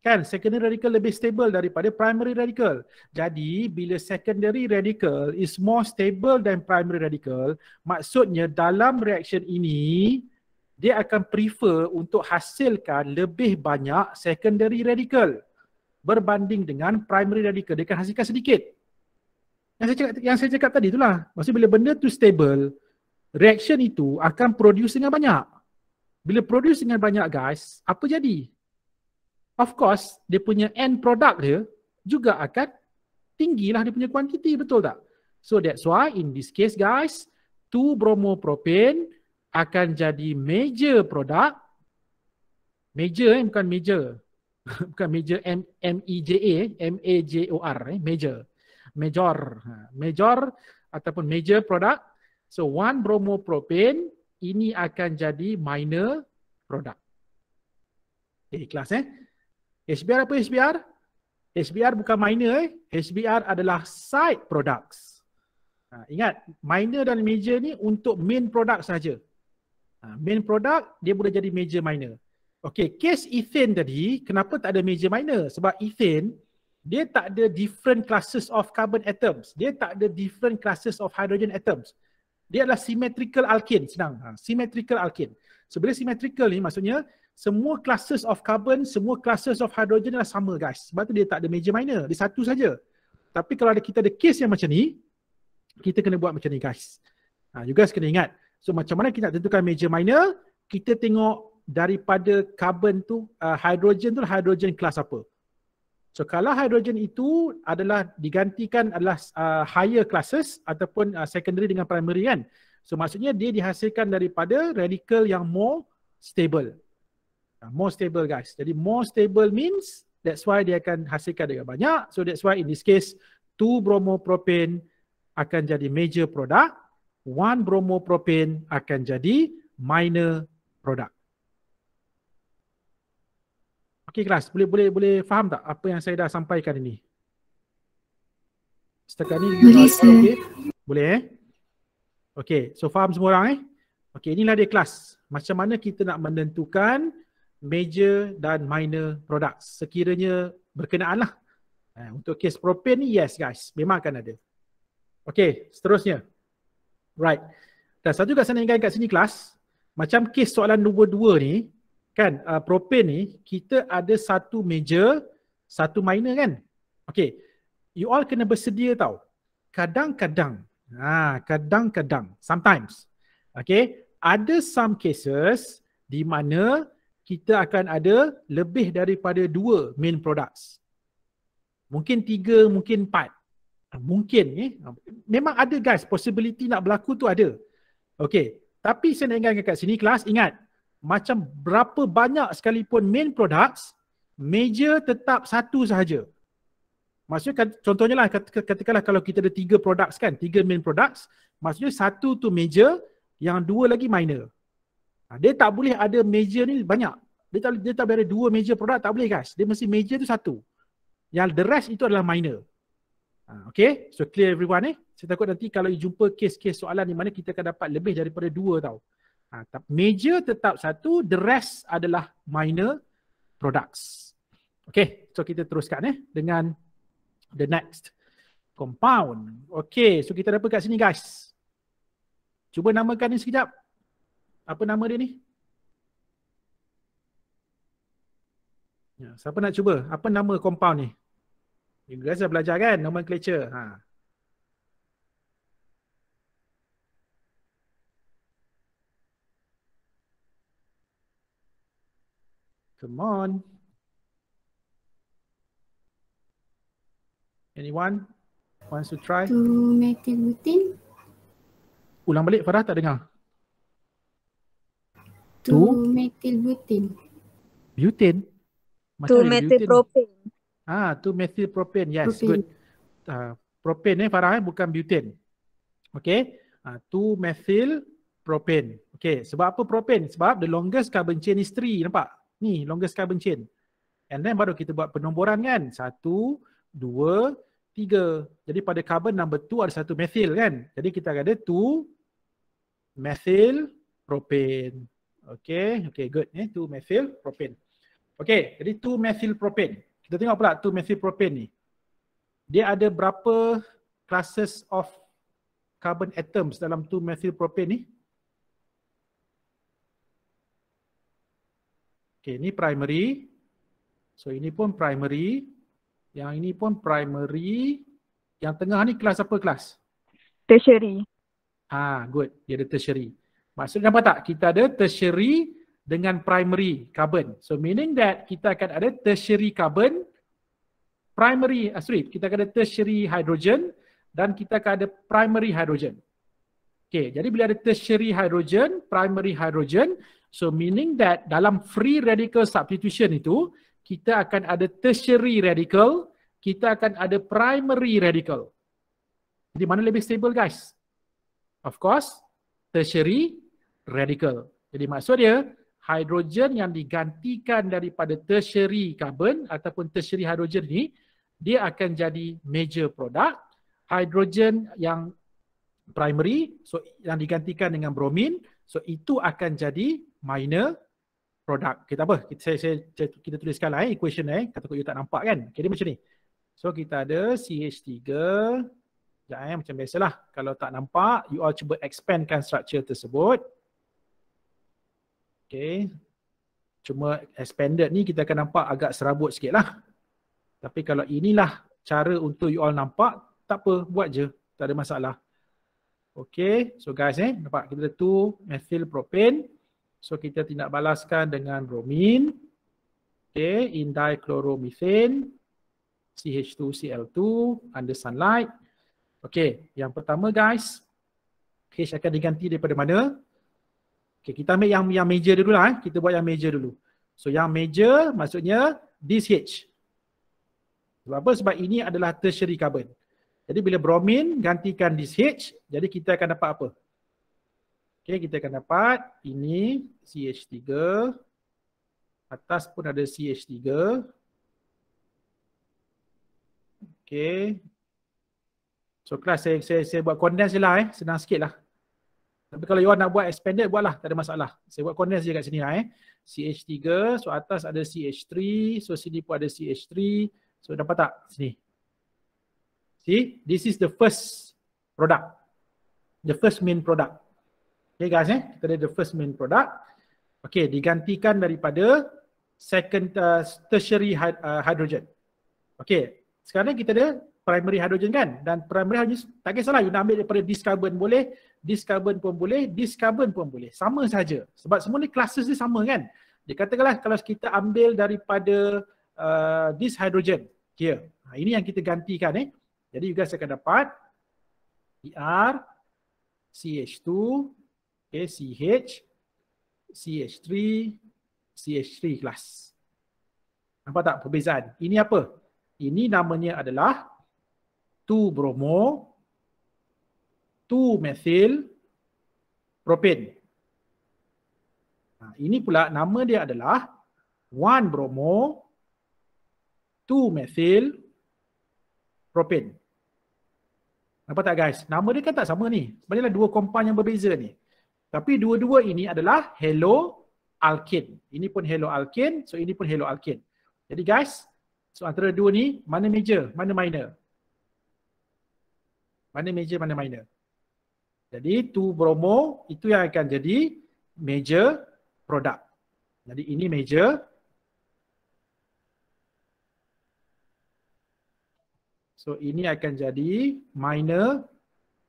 Kan, secondary radical lebih stable daripada primary radical. Jadi, bila secondary radical is more stable than primary radical, maksudnya dalam reaction ini, dia akan prefer untuk hasilkan lebih banyak secondary radical. berbanding dengan primary radical. Dia akan hasilkan sedikit. Yang saya cakap tadi itulah. Maksudnya bila benda tu stable, reaction itu akan produce dengan banyak. Bila produce dengan banyak guys, apa jadi? Of course, dia punya end product dia juga akan tinggilah dia punya quantity, betul tak? So that's why in this case guys, 2-bromopropane akan jadi major product. Major bukan major. Bukan major M-E-J-A, M-A-J-O-R, major. Major ataupun major product. So 1-bromopropane ini akan jadi minor product. Okay, kelas HBr apa HBr? HBr bukan minor HBr adalah side products. Ingat, minor dan major ni untuk main product saja. Main product dia boleh jadi major minor. Okay, case ethane tadi, kenapa tak ada major minor? Sebab ethane, dia tak ada different classes of carbon atoms. Dia tak ada different classes of hydrogen atoms. Dia adalah symmetrical alkane, senang. Symmetrical alkane. So, bila symmetrical ni maksudnya, semua classes of carbon, semua classes of hydrogen adalah sama guys. Sebab tu dia tak ada major minor, dia satu saja. Tapi kalau kita ada case yang macam ni, kita kena buat macam ni guys. You guys kena ingat. So macam mana kita nak tentukan major minor, kita tengok daripada carbon tu, hydrogen tu hydrogen kelas apa. So kalau hydrogen itu adalah digantikan adalah higher classes ataupun secondary dengan primary kan. So maksudnya dia dihasilkan daripada radical yang more stable. More stable guys. Jadi more stable means that's why dia akan hasilkan dengan banyak. So that's why in this case 2-bromopropane akan jadi major product, 1-bromopropane akan jadi minor product. Okey kelas, boleh faham tak apa yang saya dah sampaikan ini? Setakat ni boleh okey? Boleh Okey, so faham semua orang Okey, inilah dia kelas. Macam mana kita nak menentukan major dan minor products sekiranya berkenaan lah. Untuk kes propane ni yes guys, memang akan ada. Okey, seterusnya. Right. Dan satu kat sana ingat kat sini kelas, macam kes soalan nombor 2 ni, kan, propane ni, kita ada satu major, satu minor kan? Okey, you all kena bersedia tau. Kadang-kadang, sometimes, okey, ada some cases di mana kita akan ada lebih daripada 2 main products. Mungkin 3, mungkin 4. Mungkin memang ada guys, possibility nak berlaku tu ada. Okey, tapi saya nak ingatkan kat sini kelas, ingat, macam berapa banyak sekalipun main products, major tetap satu sahaja. Maksudnya contohnya lah, katakanlah kalau kita ada 3 products kan, 3 main products, maksudnya satu tu major, yang 2 lagi minor. Dia tak boleh ada major ni banyak. Dia tak boleh ada 2 major product, tak boleh guys. Dia mesti major tu satu. Yang the rest itu adalah minor. Okay, so clear everyone Saya takut nanti kalau you jumpa kes-kes soalan di mana kita akan dapat lebih daripada 2 tau. Major tetap satu, the rest adalah minor products. Okay, so kita teruskan dengan the next compound. Okay, so kita dapat kat sini guys. Cuba namakan ni sekejap. Apa nama dia ni? Siapa nak cuba? Apa nama compound ni? You guys dah belajar kan nomenclature. Come on. Anyone wants to try? 2-methylbutane. Ulang balik Farah, tak dengar. 2-methylbutane. Butane? Macam 2-methylpropane. 2-methylpropane. Yes, Propane. good. Propane Farah bukan butane. Okay. 2-methylpropane. Okay, sebab apa propane? Sebab the longest carbon chain is 3. Nampak? Ni longest carbon chain. And then baru kita buat penomboran kan. 1, 2, 3. Jadi pada carbon number 2 ada satu methyl kan. Jadi kita akan ada 2-methylpropane. Okay, good. 2-methylpropane. Okay, jadi 2-methylpropane. Kita tengok pula 2-methylpropane ni. Dia ada berapa classes of carbon atoms dalam 2-methylpropane ni? Okay, ni primary. So ini pun primary. Yang ini pun primary. Yang tengah ni kelas apa kelas? Tertiary. Good. Dia ada tertiary. Maksudnya nampak tak? Kita ada tertiary dengan primary carbon. So meaning that kita akan ada tertiary carbon, kita akan ada tertiary hydrogen dan kita akan ada primary hydrogen. Okay, jadi bila ada tertiary hydrogen, primary hydrogen, so meaning that dalam free radical substitution itu, kita akan ada tertiary radical, kita akan ada primary radical. Jadi mana lebih stable guys? Of course, tertiary radical. Jadi maksud dia, hidrogen yang digantikan daripada tertiary carbon ataupun tertiary hydrogen ni, dia akan jadi major product. Hidrogen yang primary, so yang digantikan dengan bromin, so itu akan jadi minor product. Okay, tak apa, kita tuliskan lah equation takut you tak nampak kan. Okay, dia macam ni. So kita ada CH3, macam biasalah. Kalau tak nampak, you all cuba expandkan structure tersebut. Okay. Cuma expanded ni kita akan nampak agak serabut sikit lah. Tapi kalau inilah cara untuk you all nampak, tak apa, buat je. Tak ada masalah. Okay, so guys nampak kita ada 2 methyl propane. So kita tindak balaskan dengan bromin. Okay, in dichloromethane. CH2Cl2 under sunlight. Okay, yang pertama guys, H akan diganti daripada mana? Okay, kita ambil yang major dulu lah. Kita buat yang major dulu. So yang major maksudnya this H. Sebab apa? Sebab ini adalah tertiary carbon. Jadi bila bromin gantikan this H, jadi kita akan dapat apa? Okay, kita akan dapat ini CH3. Atas pun ada CH3. Okay. So kelas saya buat condense je lah senang sikit lah. Tapi kalau you all nak buat expanded, buatlah, tak ada masalah. Saya buat condense je kat sini lah CH3, so atas ada CH3, so sini pun ada CH3. So dapat tak? Sini. See, this is the first product. The first main product. Okay guys kita ada the first main product. Okay, digantikan daripada second tertiary hydrogen. Okay. Sekarang kita ada primary hydrogen kan? Dan primary hydrogen tak kisahlah, you nak ambil daripada this carbon boleh, this carbon pun boleh, this carbon pun boleh. Sama saja. Sebab semua ni classes dia sama kan? Dia katakanlah kalau kita ambil daripada this hydrogen here. Ini yang kita gantikan Jadi you guys akan dapat Br, CH2, okay, CH, CH3, CH3 kelas. Nampak tak perbezaan? Ini apa? Ini namanya adalah 2-bromo, 2-methyl propane. Ini pula nama dia adalah 1-bromo, 2-methyl propane. Nampak tak guys? Nama dia kan tak sama ni. Sebenarnya dua compound yang berbeza ni. Tapi dua-dua ini adalah haloalkane. Ini pun haloalkane, so ini pun haloalkane. Jadi guys, so antara dua ni, mana major, mana minor? Mana major, mana minor? Jadi 2-bromo itu yang akan jadi major product. Jadi ini major. So ini akan jadi minor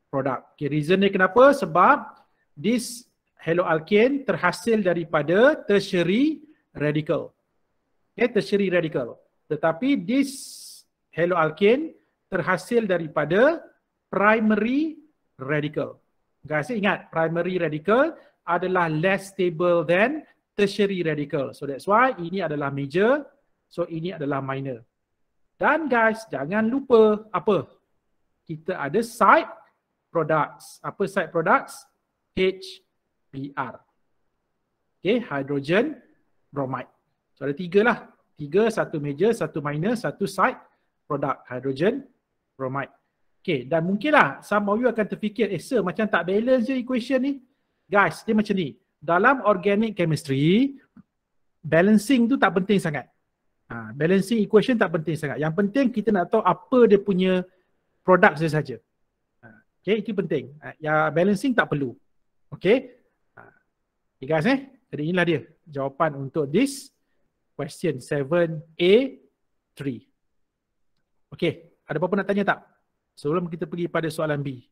product. Okay, reason ni kenapa? Sebab this haloalkane terhasil daripada tertiary radical. Okay, tertiary radical. Tetapi this haloalkane terhasil daripada primary radical. Guys, ingat primary radical adalah less stable than tertiary radical. So that's why ini adalah major, so ini adalah minor. Dan guys, jangan lupa apa? Kita ada side products. Apa side products? HBr. Okay, hydrogen bromide. So ada 3 lah. 3, 1 major, 1 minor, 1 side product hydrogen bromide. Okay, dan mungkinlah some of you akan terfikir, sir macam tak balance je equation ni. Guys, dia macam ni. Dalam organic chemistry, balancing tu tak penting sangat. Balancing equation tak penting sangat. Yang penting kita nak tahu apa dia punya product saja. Okay, itu penting. Ya, balancing tak perlu. Okay. Okay guys jadi inilah dia jawapan untuk this question 7A3. Okay, ada apa-apa nak tanya tak? Sebelum kita pergi pada soalan B.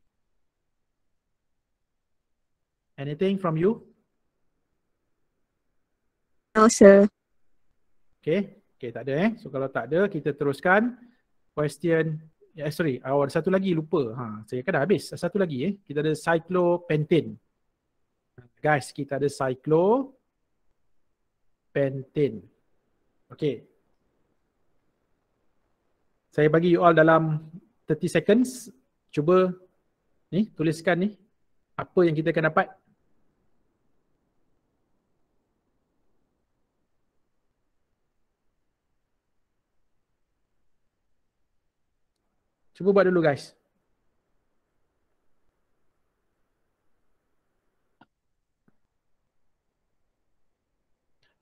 Anything from you? No, sir. Okay, tak ada So kalau tak ada, kita teruskan question. Ada satu lagi lupa. Saya kan dah habis. Satu lagi kita ada cyclopentane. Guys, kita ada cyclopentane. Okay. Saya bagi you all dalam 30 seconds. Cuba ni tuliskan ni apa yang kita akan dapat. Cuba buat dulu guys.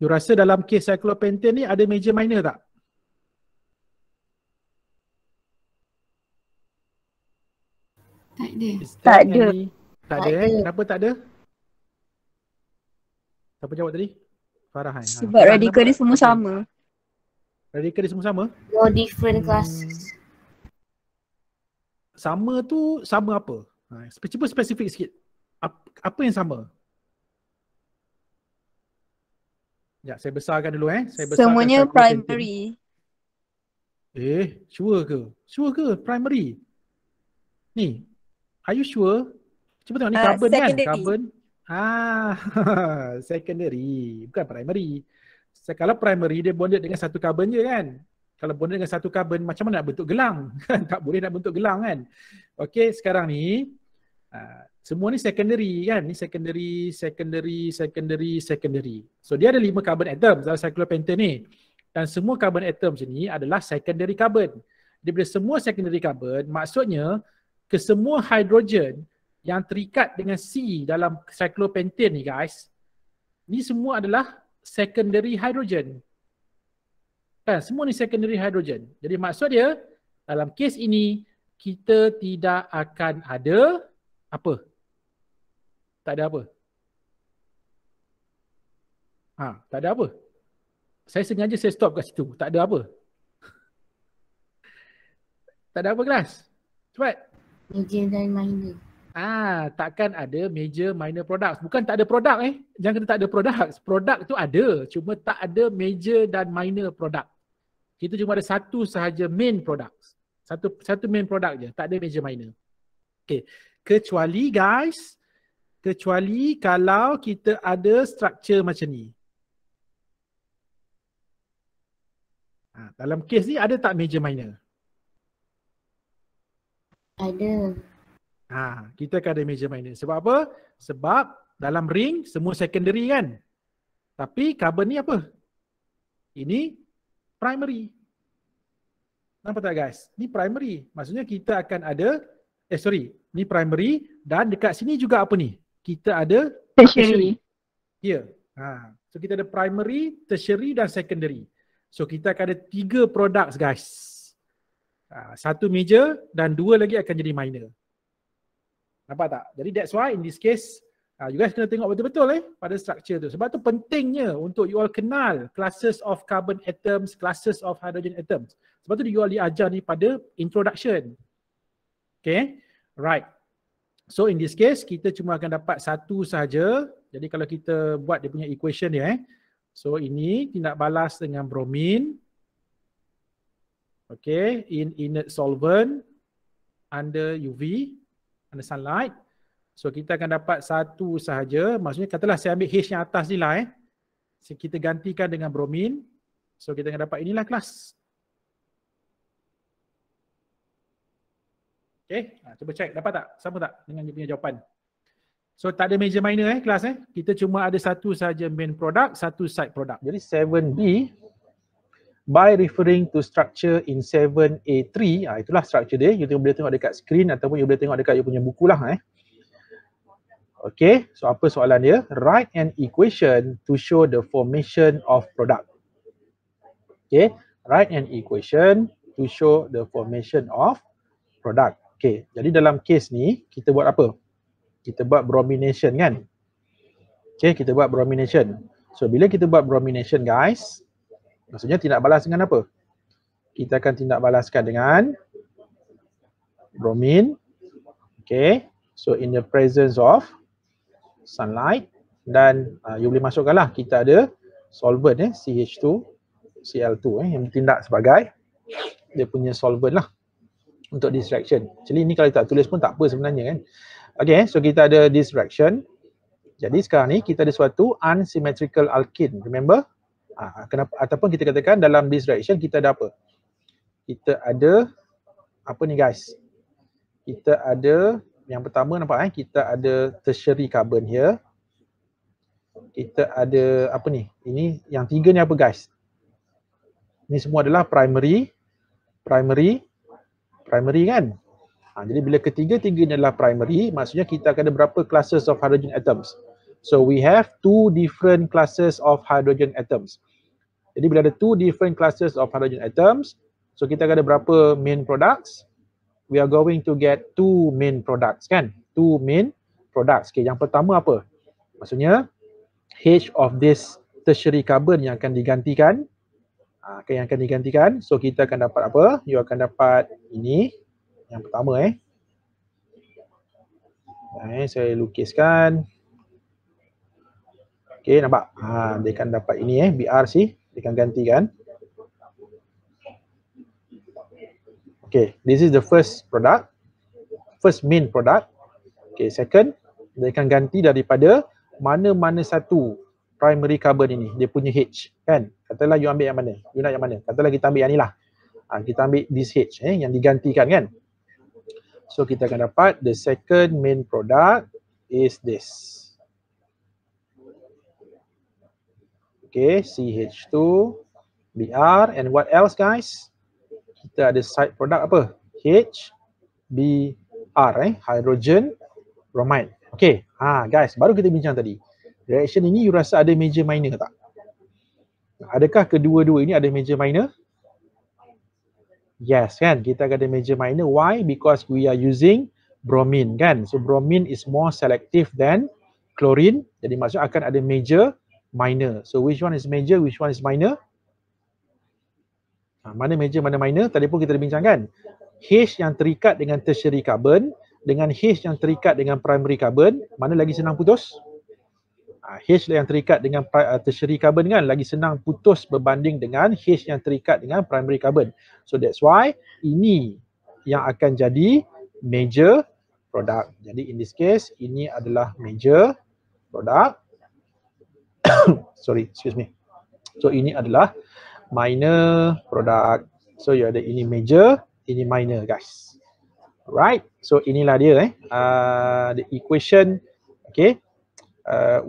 You rasa dalam kes cyclopentane ni ada major minor tak? Tak ada. Tak ada. Tak ada Kenapa tak ada? Siapa jawab tadi? Farahan. Sebab radikal dia semua sama. Radikal dia semua sama? No different classes. Sama tu sama apa? Cuba spesifik sikit. Apa yang sama? Ya, saya besarkan dulu Saya besarkan Semuanya cyclopentane. primary. Sure ke? Sure ke primary? Ni, are you sure? Cuba tengok ni carbon secondary. kan? Carbon. Secondary. Bukan primary. Kalau primary dia bonded dengan satu carbon je kan? Kalau bonded dengan satu carbon, macam mana nak bentuk gelang? Tak boleh nak bentuk gelang kan? Okey, sekarang ni semua ni secondary kan? Ni secondary. So dia ada 5 carbon atoms dalam cyclopentane ni. Dan semua carbon atoms ni adalah secondary carbon. Daripada semua secondary carbon, maksudnya kesemua hidrogen yang terikat dengan C dalam cyclopentane ni guys, ni semua adalah secondary hydrogen. Kan? Semua ni secondary hydrogen. Jadi maksud dia, dalam kes ini, kita tidak akan ada apa? Tak ada apa? Tak ada apa? Saya sengaja saya stop kat situ. Tak ada apa? Tak ada apa kelas? Cepat. Major dan minor. Takkan ada major minor products. Bukan tak ada produk Jangan kata tak ada produk. Produk tu ada. Cuma tak ada major dan minor product. Kita cuma ada satu sahaja main product. Satu main product je. Tak ada major minor. Okay. Kecuali guys, kalau kita ada structure macam ni. Dalam kes ni ada tak major minor? Ada. Kita akan ada major minor. Sebab apa? Sebab dalam ring semua secondary kan. Tapi carbon ni apa? Ini primary. Nampak tak guys? Ni primary. Maksudnya kita akan ada, ni primary dan dekat sini juga apa ni? Kita ada Tertiary. Ya. So kita ada primary, tertiary dan secondary. So kita akan ada 3 products guys. Satu major dan 2 lagi akan jadi minor. Nampak tak? Jadi that's why in this case, you guys kena tengok betul-betul pada structure tu. Sebab tu pentingnya untuk you all kenal classes of carbon atoms, classes of hydrogen atoms. Sebab tu you all diajar ni pada introduction. Okay? Right. So in this case, kita cuma akan dapat satu sahaja. Jadi kalau kita buat dia punya equation dia so ini tindak balas dengan bromin. Okay, in inert solvent under UV, under sunlight. So kita akan dapat satu sahaja. Maksudnya katalah saya ambil H yang atas ni lah so, kita gantikan dengan bromin. So kita akan dapat inilah kelas. Okay, cuba check dapat tak? Sama tak dengan dia punya jawapan? So tak ada major minor kelas Kita cuma ada satu sahaja main product, satu side product. Jadi 7B, by referring to structure in 7A3, itulah structure dia. You boleh tengok dekat screen ataupun you boleh tengok dekat you punya buku lah. Okay, so apa soalan dia? Write an equation to show the formation of product. Okay, write an equation to show the formation of product. Okay, jadi dalam case ni kita buat apa? Kita buat bromination kan? Okay, kita buat bromination. So bila kita buat bromination guys, maksudnya tindak balas dengan apa? kita akan tindak balaskan dengan bromine. Okay, so in the presence of sunlight, dan you boleh masukkanlah kita ada solvent CH2, Cl2 yang bertindak sebagai dia punya solvent lah untuk this reaction. Actually ni kalau tak tulis pun tak apa sebenarnya kan. Okay, so kita ada this reaction. Jadi sekarang ni kita ada suatu unsymmetrical alkene, remember? Kenapa, ataupun kita katakan dalam this reaction kita ada apa? Kita ada apa ni guys? Kita ada yang pertama nampak kita ada tertiary carbon here. Kita ada apa ni? Ini yang tiga ni apa guys? Ini semua adalah primary kan? Jadi bila ketiga-tiga ni adalah primary, maksudnya kita akan ada berapa classes of hydrogen atoms? So we have two different classes of hydrogen atoms. Jadi bila ada two different classes of hydrogen atoms, so kita akan ada berapa main products? We are going to get two main products kan? Two main products. Okay, yang pertama apa? Maksudnya H of this tertiary carbon yang akan digantikan. Yang akan digantikan. So kita akan dapat apa? You akan dapat ini. Yang pertama saya lukiskan. Okay, nampak? Dia akan dapat ini BRC. Dia akan gantikan. Okay, this is the first product. First main product. Okay, second, dia akan ganti daripada mana-mana satu primary carbon ini. Dia punya H kan? Katalah you ambil yang mana? You nak yang mana? Katalah kita ambil yang ni lah. Kita ambil this H yang digantikan kan? So kita akan dapat the second main product is this. Okay, CH2, Br, and what else guys? Kita ada side product apa? HBr, hydrogen bromide. Okay, guys, baru kita bincang tadi. Reaction ini you rasa ada major minor tak? Adakah kedua-dua ini ada major minor? Yes kan, kita akan ada major minor. Why? Because we are using bromine kan. So bromine is more selective than chlorine. Jadi maksudnya akan ada major minor. So which one is major, which one is minor? Mana major, mana minor? Tadi pun kita dah bincangkan. H yang terikat dengan tertiary carbon dengan H yang terikat dengan primary carbon, mana lagi senang putus? H yang terikat dengan tertiary carbon kan lagi senang putus berbanding dengan H yang terikat dengan primary carbon. So that's why ini yang akan jadi major product. Jadi in this case ini adalah major product. Sorry, excuse me. So ini adalah minor product. So you ada ini major, ini minor guys. Alright. So inilah dia the equation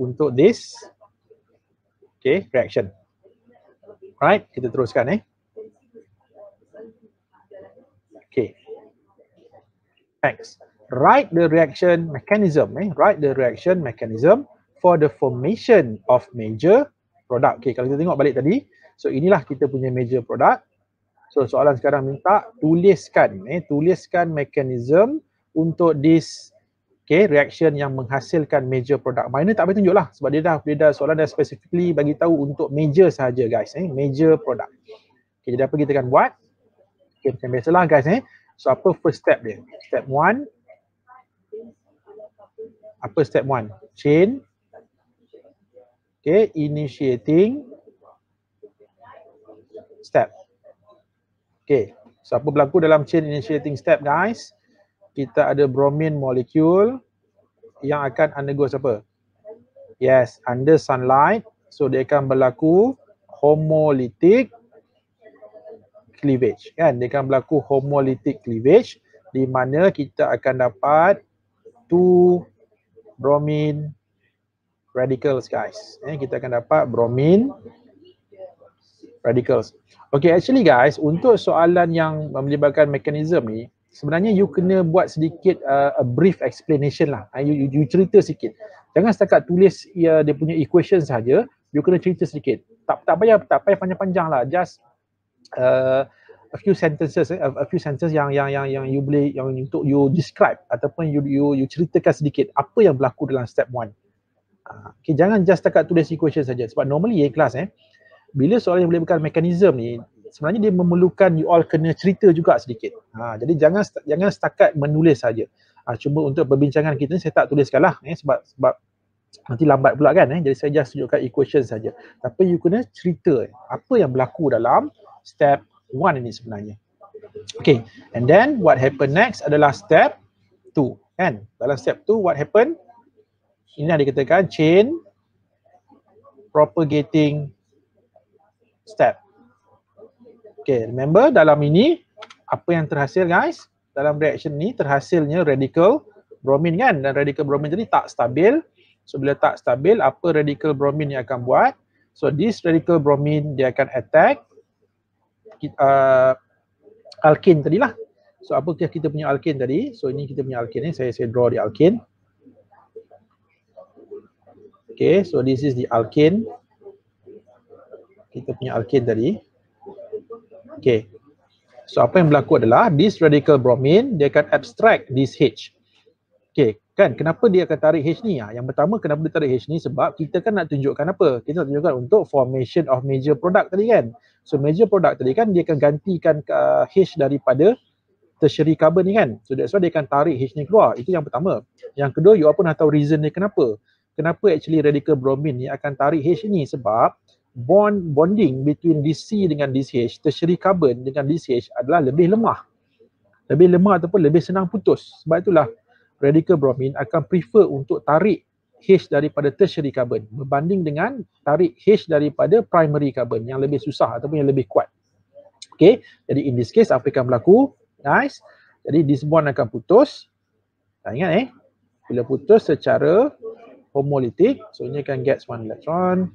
untuk this reaction. Right, kita teruskan Thanks. Write the reaction mechanism write the reaction mechanism for the formation of major product. Kalau kita tengok balik tadi, so inilah kita punya major product. So soalan sekarang minta tuliskan mechanism untuk this reaction yang menghasilkan major product. Minor tak payah tunjuk lah sebab dia dah soalan dah specifically bagi tahu untuk major sahaja guys, major product. Jadi apa kita akan buat? Macam biasalah guys So apa first step dia? Step 1. Apa step 1? Chain. Initiating step. So apa berlaku dalam chain initiating step guys? Kita ada bromine molecule yang akan undergo apa? Yes, under sunlight. So dia akan berlaku homolytic cleavage kan? Dia akan berlaku homolytic cleavage di mana kita akan dapat 2 bromine radicals guys. Kita akan dapat bromine radicals. Okay, actually guys, untuk soalan yang melibatkan mekanisme ni, sebenarnya you kena buat sedikit a brief explanation lah. You cerita sikit. Jangan setakat tulis dia punya equation saja, you kena cerita sedikit. Tak payah panjang-panjang lah. Just a few sentences yang you boleh yang untuk you describe ataupun you ceritakan sedikit apa yang berlaku dalam step 1. Jangan just setakat tulis equation saja sebab normally kelas bila soalan yang melibatkan mekanisme ni sebenarnya dia memerlukan you all kena cerita juga sedikit. Jadi jangan setakat menulis saja. Cuma untuk perbincangan kita ni saya tak tuliskan lah sebab nanti lambat pula kan. Jadi saya just tunjukkan equation saja. Tapi you kena cerita apa yang berlaku dalam step 1 ini sebenarnya. Okay, and then what happen next adalah step 2 kan. Dalam step 2 what happen? Ini yang dikatakan chain propagating step. Okay, remember dalam ini apa yang terhasil guys? Dalam reaction ni terhasilnya radical bromin kan, dan radical bromin tadi tak stabil. So bila tak stabil, apa radical bromin yang akan buat? So this radical bromin dia akan attack alkane tadilah. So apakah kita punya alkane tadi? So ini kita punya alkane ni, saya draw di alkane. Okay, so this is the alkane. Kita punya alkane tadi. Okay. So apa yang berlaku adalah this radical bromin dia akan abstract this H. Okay, kan kenapa dia akan tarik H ni? Yang pertama kenapa dia tarik H ni sebab kita kan nak tunjukkan apa? Kita nak tunjukkan untuk formation of major product tadi kan. So major product tadi kan dia akan gantikan H daripada tertiary carbon ni kan. So that's why dia akan tarik H ni keluar. Itu yang pertama. Yang kedua, you all pun dah tahu reason dia kenapa. Kenapa actually radical bromin ni akan tarik H ni? Sebab bonding between this C dengan this H, tertiary carbon dengan this H adalah lebih lemah. Lebih lemah ataupun lebih senang putus. Sebab itulah radical bromin akan prefer untuk tarik H daripada tertiary carbon berbanding dengan tarik H daripada primary carbon yang lebih susah ataupun yang lebih kuat. Okay, jadi in this case apa yang akan berlaku guys? Jadi this bond akan putus. Ingat bila putus secara homolytic, so ini akan get one electron,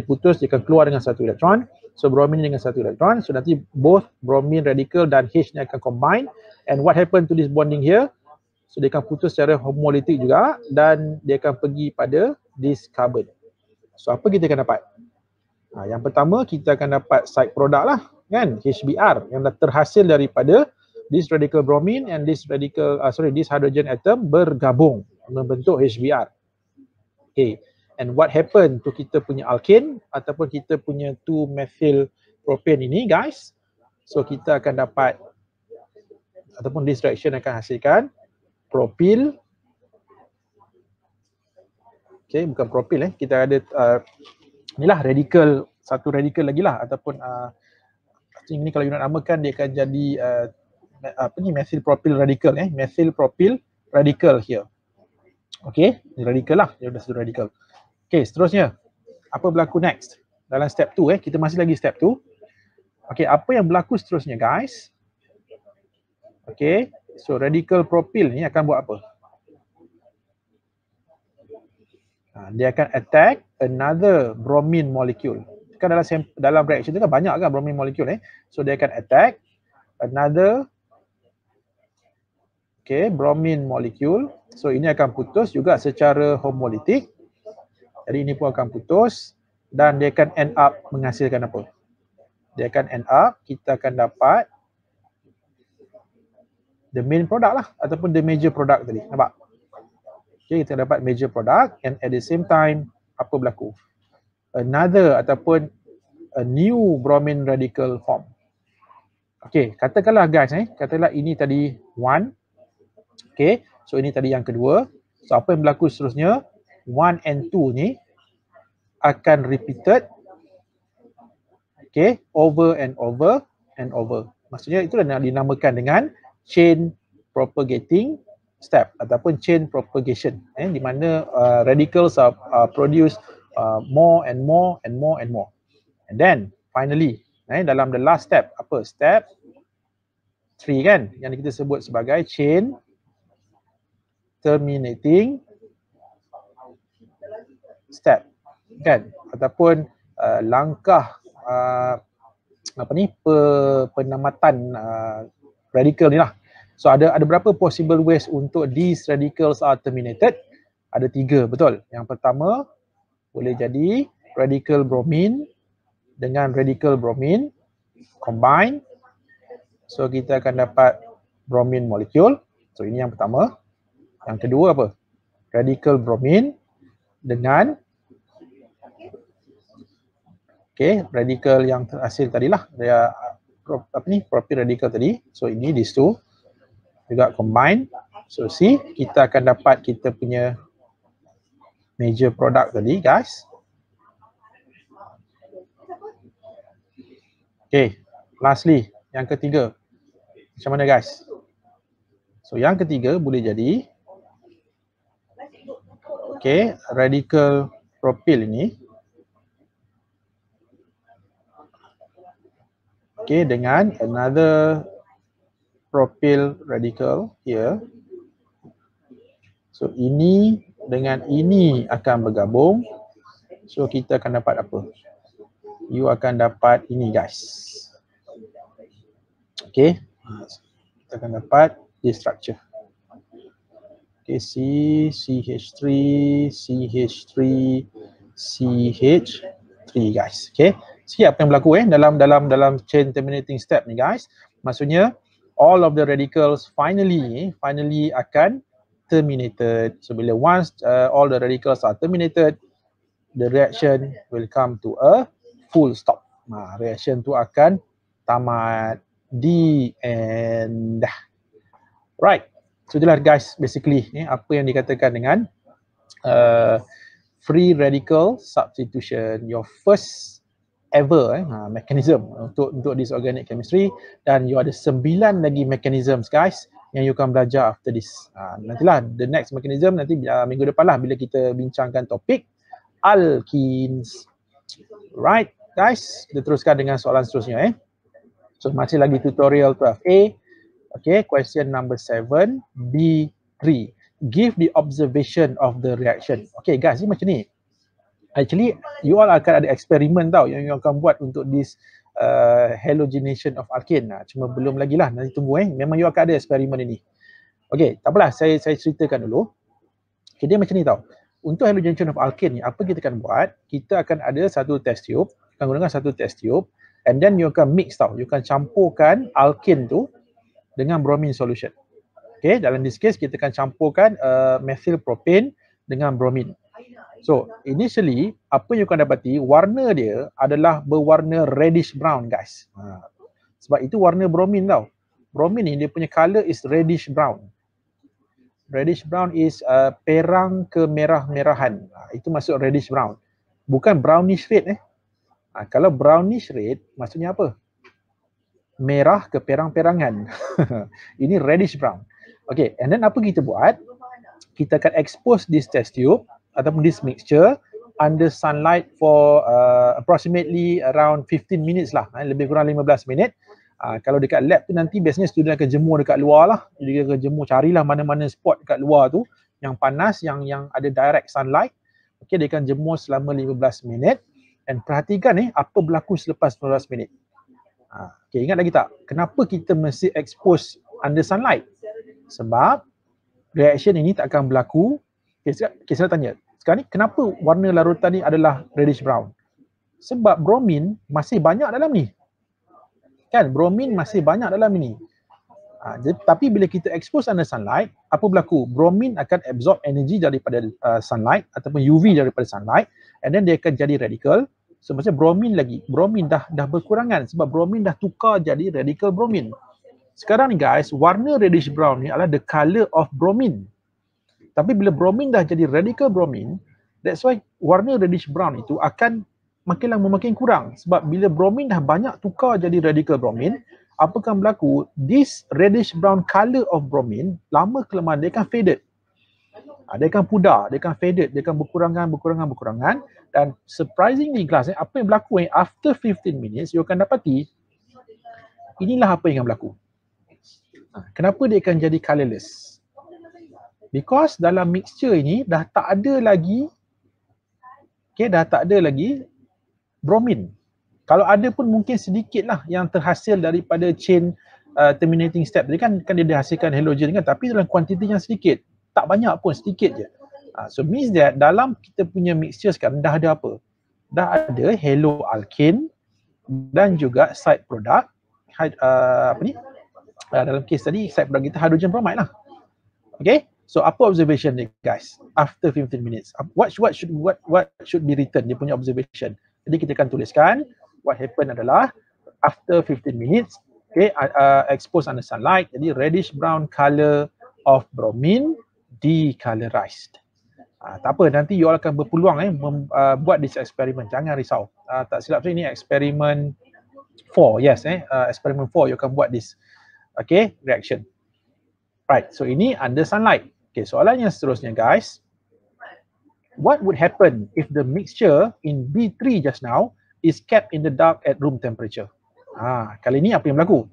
putus dia akan keluar dengan satu elektron. So bromin dengan satu elektron, so nanti both bromin radical dan H ni akan combine, and what happen to this bonding here? So dia akan putus secara homolytic juga dan dia akan pergi pada this carbon. So apa kita akan dapat? Yang pertama kita akan dapat side product lah kan, HBr yang terhasil daripada this radical bromin and this this hydrogen atom bergabung membentuk HBr. Okay, and what happened to kita punya alkane ataupun kita punya 2-methyl propane ini guys? So kita akan dapat ataupun this reaction akan hasilkan propyl. Okay, bukan propyl kita ada inilah radical, satu radical lagi lah ataupun ini kalau you nak namakan dia akan jadi methyl propyl radical methyl propyl radical here. Okay, ini radical lah, dia dah satu radical. Okay, seterusnya apa berlaku next? Dalam step 2 kita masih lagi step 2. Okay, apa yang berlaku seterusnya guys? Okay, so radical propyl ni akan buat apa? Dia akan attack another bromine molecule. Kan dalam reaction tu kan banyak kan bromine molecule So dia akan attack another bromine molecule. So ini akan putus juga secara homolytic. Jadi ini pun akan putus dan dia akan end up menghasilkan apa? Dia akan end up, kita akan dapat the main product lah ataupun the major product tadi. Nampak? Okay, kita dapat major product and at the same time apa berlaku? Another ataupun a new bromine radical form. Okay, katakanlah guys katakanlah ini tadi 1. Okay, so ini tadi yang kedua. So apa yang berlaku seterusnya? 1 and 2 ni akan repeated over and over and over. Maksudnya itu dah dinamakan dengan chain propagating step ataupun chain propagation di mana radicals are produced more and more and more and more. And then finally dalam the last step, apa? Step 3 kan, yang kita sebut sebagai chain terminating step kan, ataupun langkah penamatan radical ni lah. So ada berapa possible ways untuk these radicals are terminated? Ada 3, betul. Yang pertama boleh jadi radical bromine dengan radical bromine combine. So kita akan dapat bromine molecule. So ini yang pertama. Yang kedua apa? Radical bromine dengan Okay, radical yang terhasil tadilah dia propyl radical tadi. So ini these two juga combine. So see, kita akan dapat kita punya major product tadi guys. Okay, lastly yang ketiga. Macam mana guys? So yang ketiga boleh jadi okay, radical propyl ini okay, dengan another propyl radical here. So ini dengan ini akan bergabung. So kita akan dapat apa? You akan dapat ini guys. Okay, kita akan dapat this structure. Okay, CH3, CH3, CH3 guys. Okay, see apa yang berlaku dalam chain terminating step ni guys. Maksudnya all of the radicals finally akan terminated. So bila once all the radicals are terminated, the reaction will come to a full stop. Reaction tu akan tamat. The end. Right. So itulah guys basically apa yang dikatakan dengan free radical substitution, your first ever mechanism untuk this organic chemistry, dan you ada 9 lagi mechanisms guys yang you akan belajar after this. Nantilah the next mechanism nanti minggu depan lah bila kita bincangkan topik alkenes. Right guys, kita teruskan dengan soalan seterusnya. So masih lagi tutorial 12A. Okay, question number 7, B3. Give the observation of the reaction. Okay guys, ni macam ni. Actually, you all akan ada eksperimen tau yang you akan buat untuk this halogenation of alkane. Cuma belum lagi lah, nanti tunggu Memang you akan ada eksperimen ini. Okay, tak apalah, saya ceritakan dulu. Okay, dia macam ni tau. Untuk halogenation of alkane ni, apa kita akan buat? Kita akan ada satu test tube, akan gunakan satu test tube, and then you akan mix tau. You akan campurkan alkane tu dengan bromine solution. Okay, dalam this case kita akan campurkan methyl propane dengan bromine. So initially apa yang akan dapati, warna dia adalah berwarna reddish brown guys. Sebab itu warna bromine tau. Bromine ni dia punya color is reddish brown. Reddish brown is perang ke merah-merahan. Itu maksud reddish brown. Bukan brownish red Kalau brownish red maksudnya apa? Merah ke perang-perangan. Ini reddish brown. Okay, and then apa kita buat? Kita akan expose this test tube ataupun this mixture under sunlight for approximately around 15 minutes lah. Lebih kurang 15 minit. Kalau dekat lab tu nanti biasanya student akan jemur dekat luar lah. Dia akan jemur, carilah mana-mana spot dekat luar tu yang panas, yang ada direct sunlight. Okay, dia akan jemur selama 15 minit. And perhatikan apa berlaku selepas 15 minit. Okay, ingat lagi tak? Kenapa kita mesti expose under sunlight? Sebab reaction ini tak akan berlaku. Okay, saya tanya. Sekarang ni kenapa warna larutan ni adalah reddish brown? Sebab bromine masih banyak dalam ni. Kan? Bromine masih banyak dalam ini. Tapi bila kita expose under sunlight, apa berlaku? Bromine akan absorb energy daripada sunlight ataupun UV daripada sunlight, and then dia akan jadi radical. So macam bromine dah berkurangan sebab bromine dah tukar jadi radical bromine. Sekarang ni guys, warna reddish brown ni adalah the color of bromine. Tapi bila bromine dah jadi radical bromine, that's why warna reddish brown itu akan makin lama makin kurang. Sebab bila bromine dah banyak tukar jadi radical bromine, apa akan berlaku? This reddish brown color of bromine, lama kelamaan dia akan faded. Dia akan pudar, dia akan faded, dia akan berkurangan. Dan surprisingly class, apa yang berlaku after 15 minutes, you akan dapati inilah apa yang akan berlaku. Kenapa dia akan jadi colorless? Because dalam mixture ini dah tak ada lagi bromine. Kalau ada pun mungkin sedikit lah yang terhasil daripada chain terminating step. Jadi kan dia dihasilkan halogen kan, tapi dalam kuantiti yang sedikit. Tak banyak pun, sedikit je. So means that dalam kita punya mixture sekarang dah ada apa? Dah ada haloalkane dan juga side product. Dalam case tadi side product kita hydrogen bromide lah. Okay? So apa observation ni guys? After 15 minutes, what should be written? Dia punya observation. Jadi kita akan tuliskan what happened adalah after 15 minutes, okay, exposed under sunlight, jadi reddish brown color of bromine decolorized. Tak apa, nanti you all akan berpeluang buat this experiment, jangan risau. Tak silap saya, ini eksperimen 4, yes, eksperimen 4 you akan buat this, okay, reaction. Right, so ini under sunlight. Okay, soalan yang seterusnya guys, what would happen if the mixture in B3 just now is kept in the dark at room temperature? Kali ni apa yang berlaku?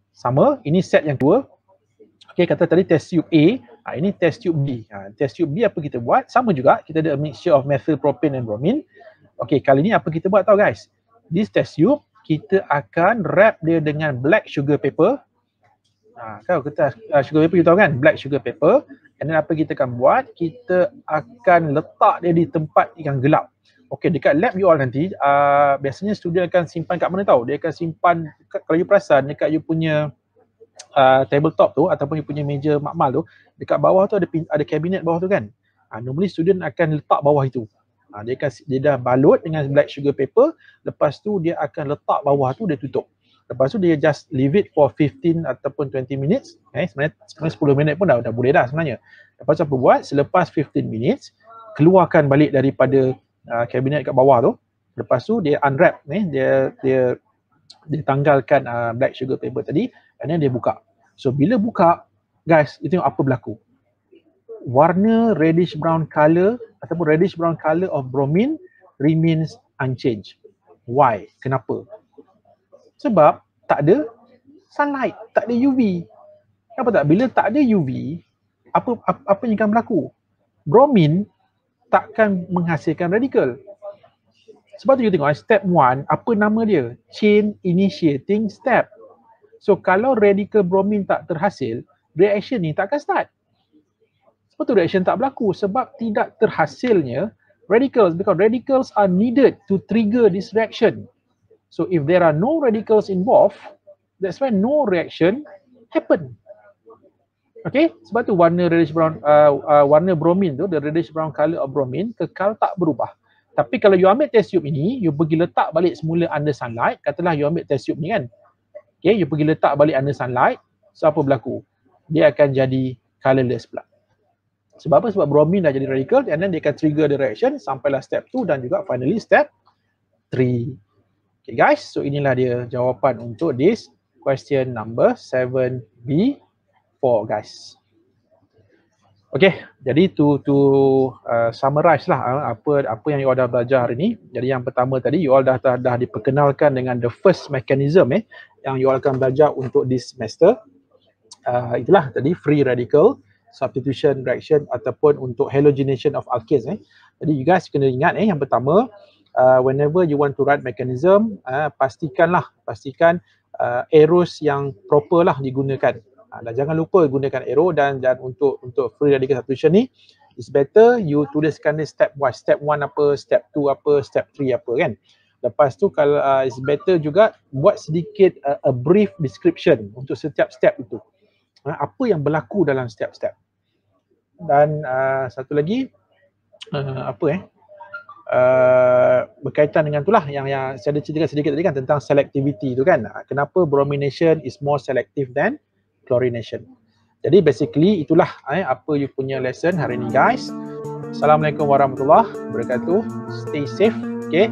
Sama, ini set yang kedua. Okay, kata tadi test tube A, ini test tube B. Test tube B apa kita buat? Sama juga, kita ada a mixture of methyl propane and bromine. Okay, kali ni apa kita buat tahu guys? This test tube, kita akan wrap dia dengan black sugar paper. Kau kata sugar paper, you tahu kan? Black sugar paper. And then apa kita akan buat? Kita akan letak dia di tempat yang gelap. Okay, dekat lab you all nanti, biasanya student akan simpan kat mana tahu? Dia akan simpan, kalau you perasan dekat you punya tabletop tu ataupun you punya meja makmal tu, dekat bawah tu ada kabinet bawah tu kan? Normally student akan letak bawah itu. Dia dah balut dengan black sugar paper, lepas tu dia akan letak bawah tu, dia tutup. Lepas tu dia just leave it for 15 ataupun 20 minutes. Sebenarnya 10 minit pun dah boleh dah sebenarnya. Lepas tu apa buat? Selepas 15 minutes, keluarkan balik daripada kabinet kat bawah tu. Lepas tu dia unwrap, dia tanggalkan black sugar paper tadi, and then dia buka. So bila buka, guys, you tengok apa berlaku. Warna reddish brown color ataupun reddish brown color of bromine remains unchanged. Why? Kenapa? Sebab tak ada sunlight, tak ada UV. Kenapa tak? Bila tak ada UV, apa yang akan berlaku? Bromine takkan menghasilkan radical. Sebab tu kita tengok step 1, apa nama dia? Chain initiating step. So kalau radical bromine tak terhasil, reaction ni tak akan start. Sebab tu reaction tak berlaku, sebab tidak terhasilnya radicals, because radicals are needed to trigger this reaction. So if there are no radicals involved, that's why no reaction happen. Okay, sebab tu warna reddish brown, warna bromine tu, the reddish brown color of bromine kekal tak berubah. Tapi kalau you ambil test tube ini, you pergi letak balik semula under sunlight, katalah you ambil test tube ni kan. Okay, you pergi letak balik under sunlight, so apa berlaku? Dia akan jadi colorless pula. Sebab apa? Sebab bromine dah jadi radical, and then dia akan trigger the reaction sampailah step 2 dan juga finally step 3. Okay guys, so inilah dia jawapan untuk this question number 7B4 guys. Okay, jadi to summarize lah apa yang you all dah belajar hari ni. Jadi yang pertama tadi you all dah diperkenalkan dengan the first mechanism yang you all akan belajar untuk this semester. Itulah tadi free radical substitution reaction ataupun untuk halogenation of alkanes. Jadi you guys kena ingat yang pertama, whenever you want to write mechanism, pastikan arrows yang proper lah digunakan. Dan jangan lupa gunakan arrow, dan untuk free radical substitution ni, it's better you tuliskan dia step wise, step 1 apa, step 2 apa, step 3 apa kan. Lepas tu kalau it's better juga buat sedikit a brief description untuk setiap step itu. Apa yang berlaku dalam step-step. Dan satu lagi berkaitan dengan itulah yang saya ada ceritakan sedikit tadi kan tentang selectivity tu kan. Kenapa bromination is more selective than chlorination. Jadi basically itulah apa you punya lesson hari ni guys. Assalamualaikum warahmatullahi wabarakatuh. Stay safe. Okay.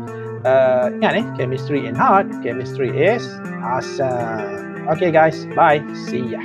Ingat chemistry in heart, chemistry is awesome. Okay guys, bye. See ya.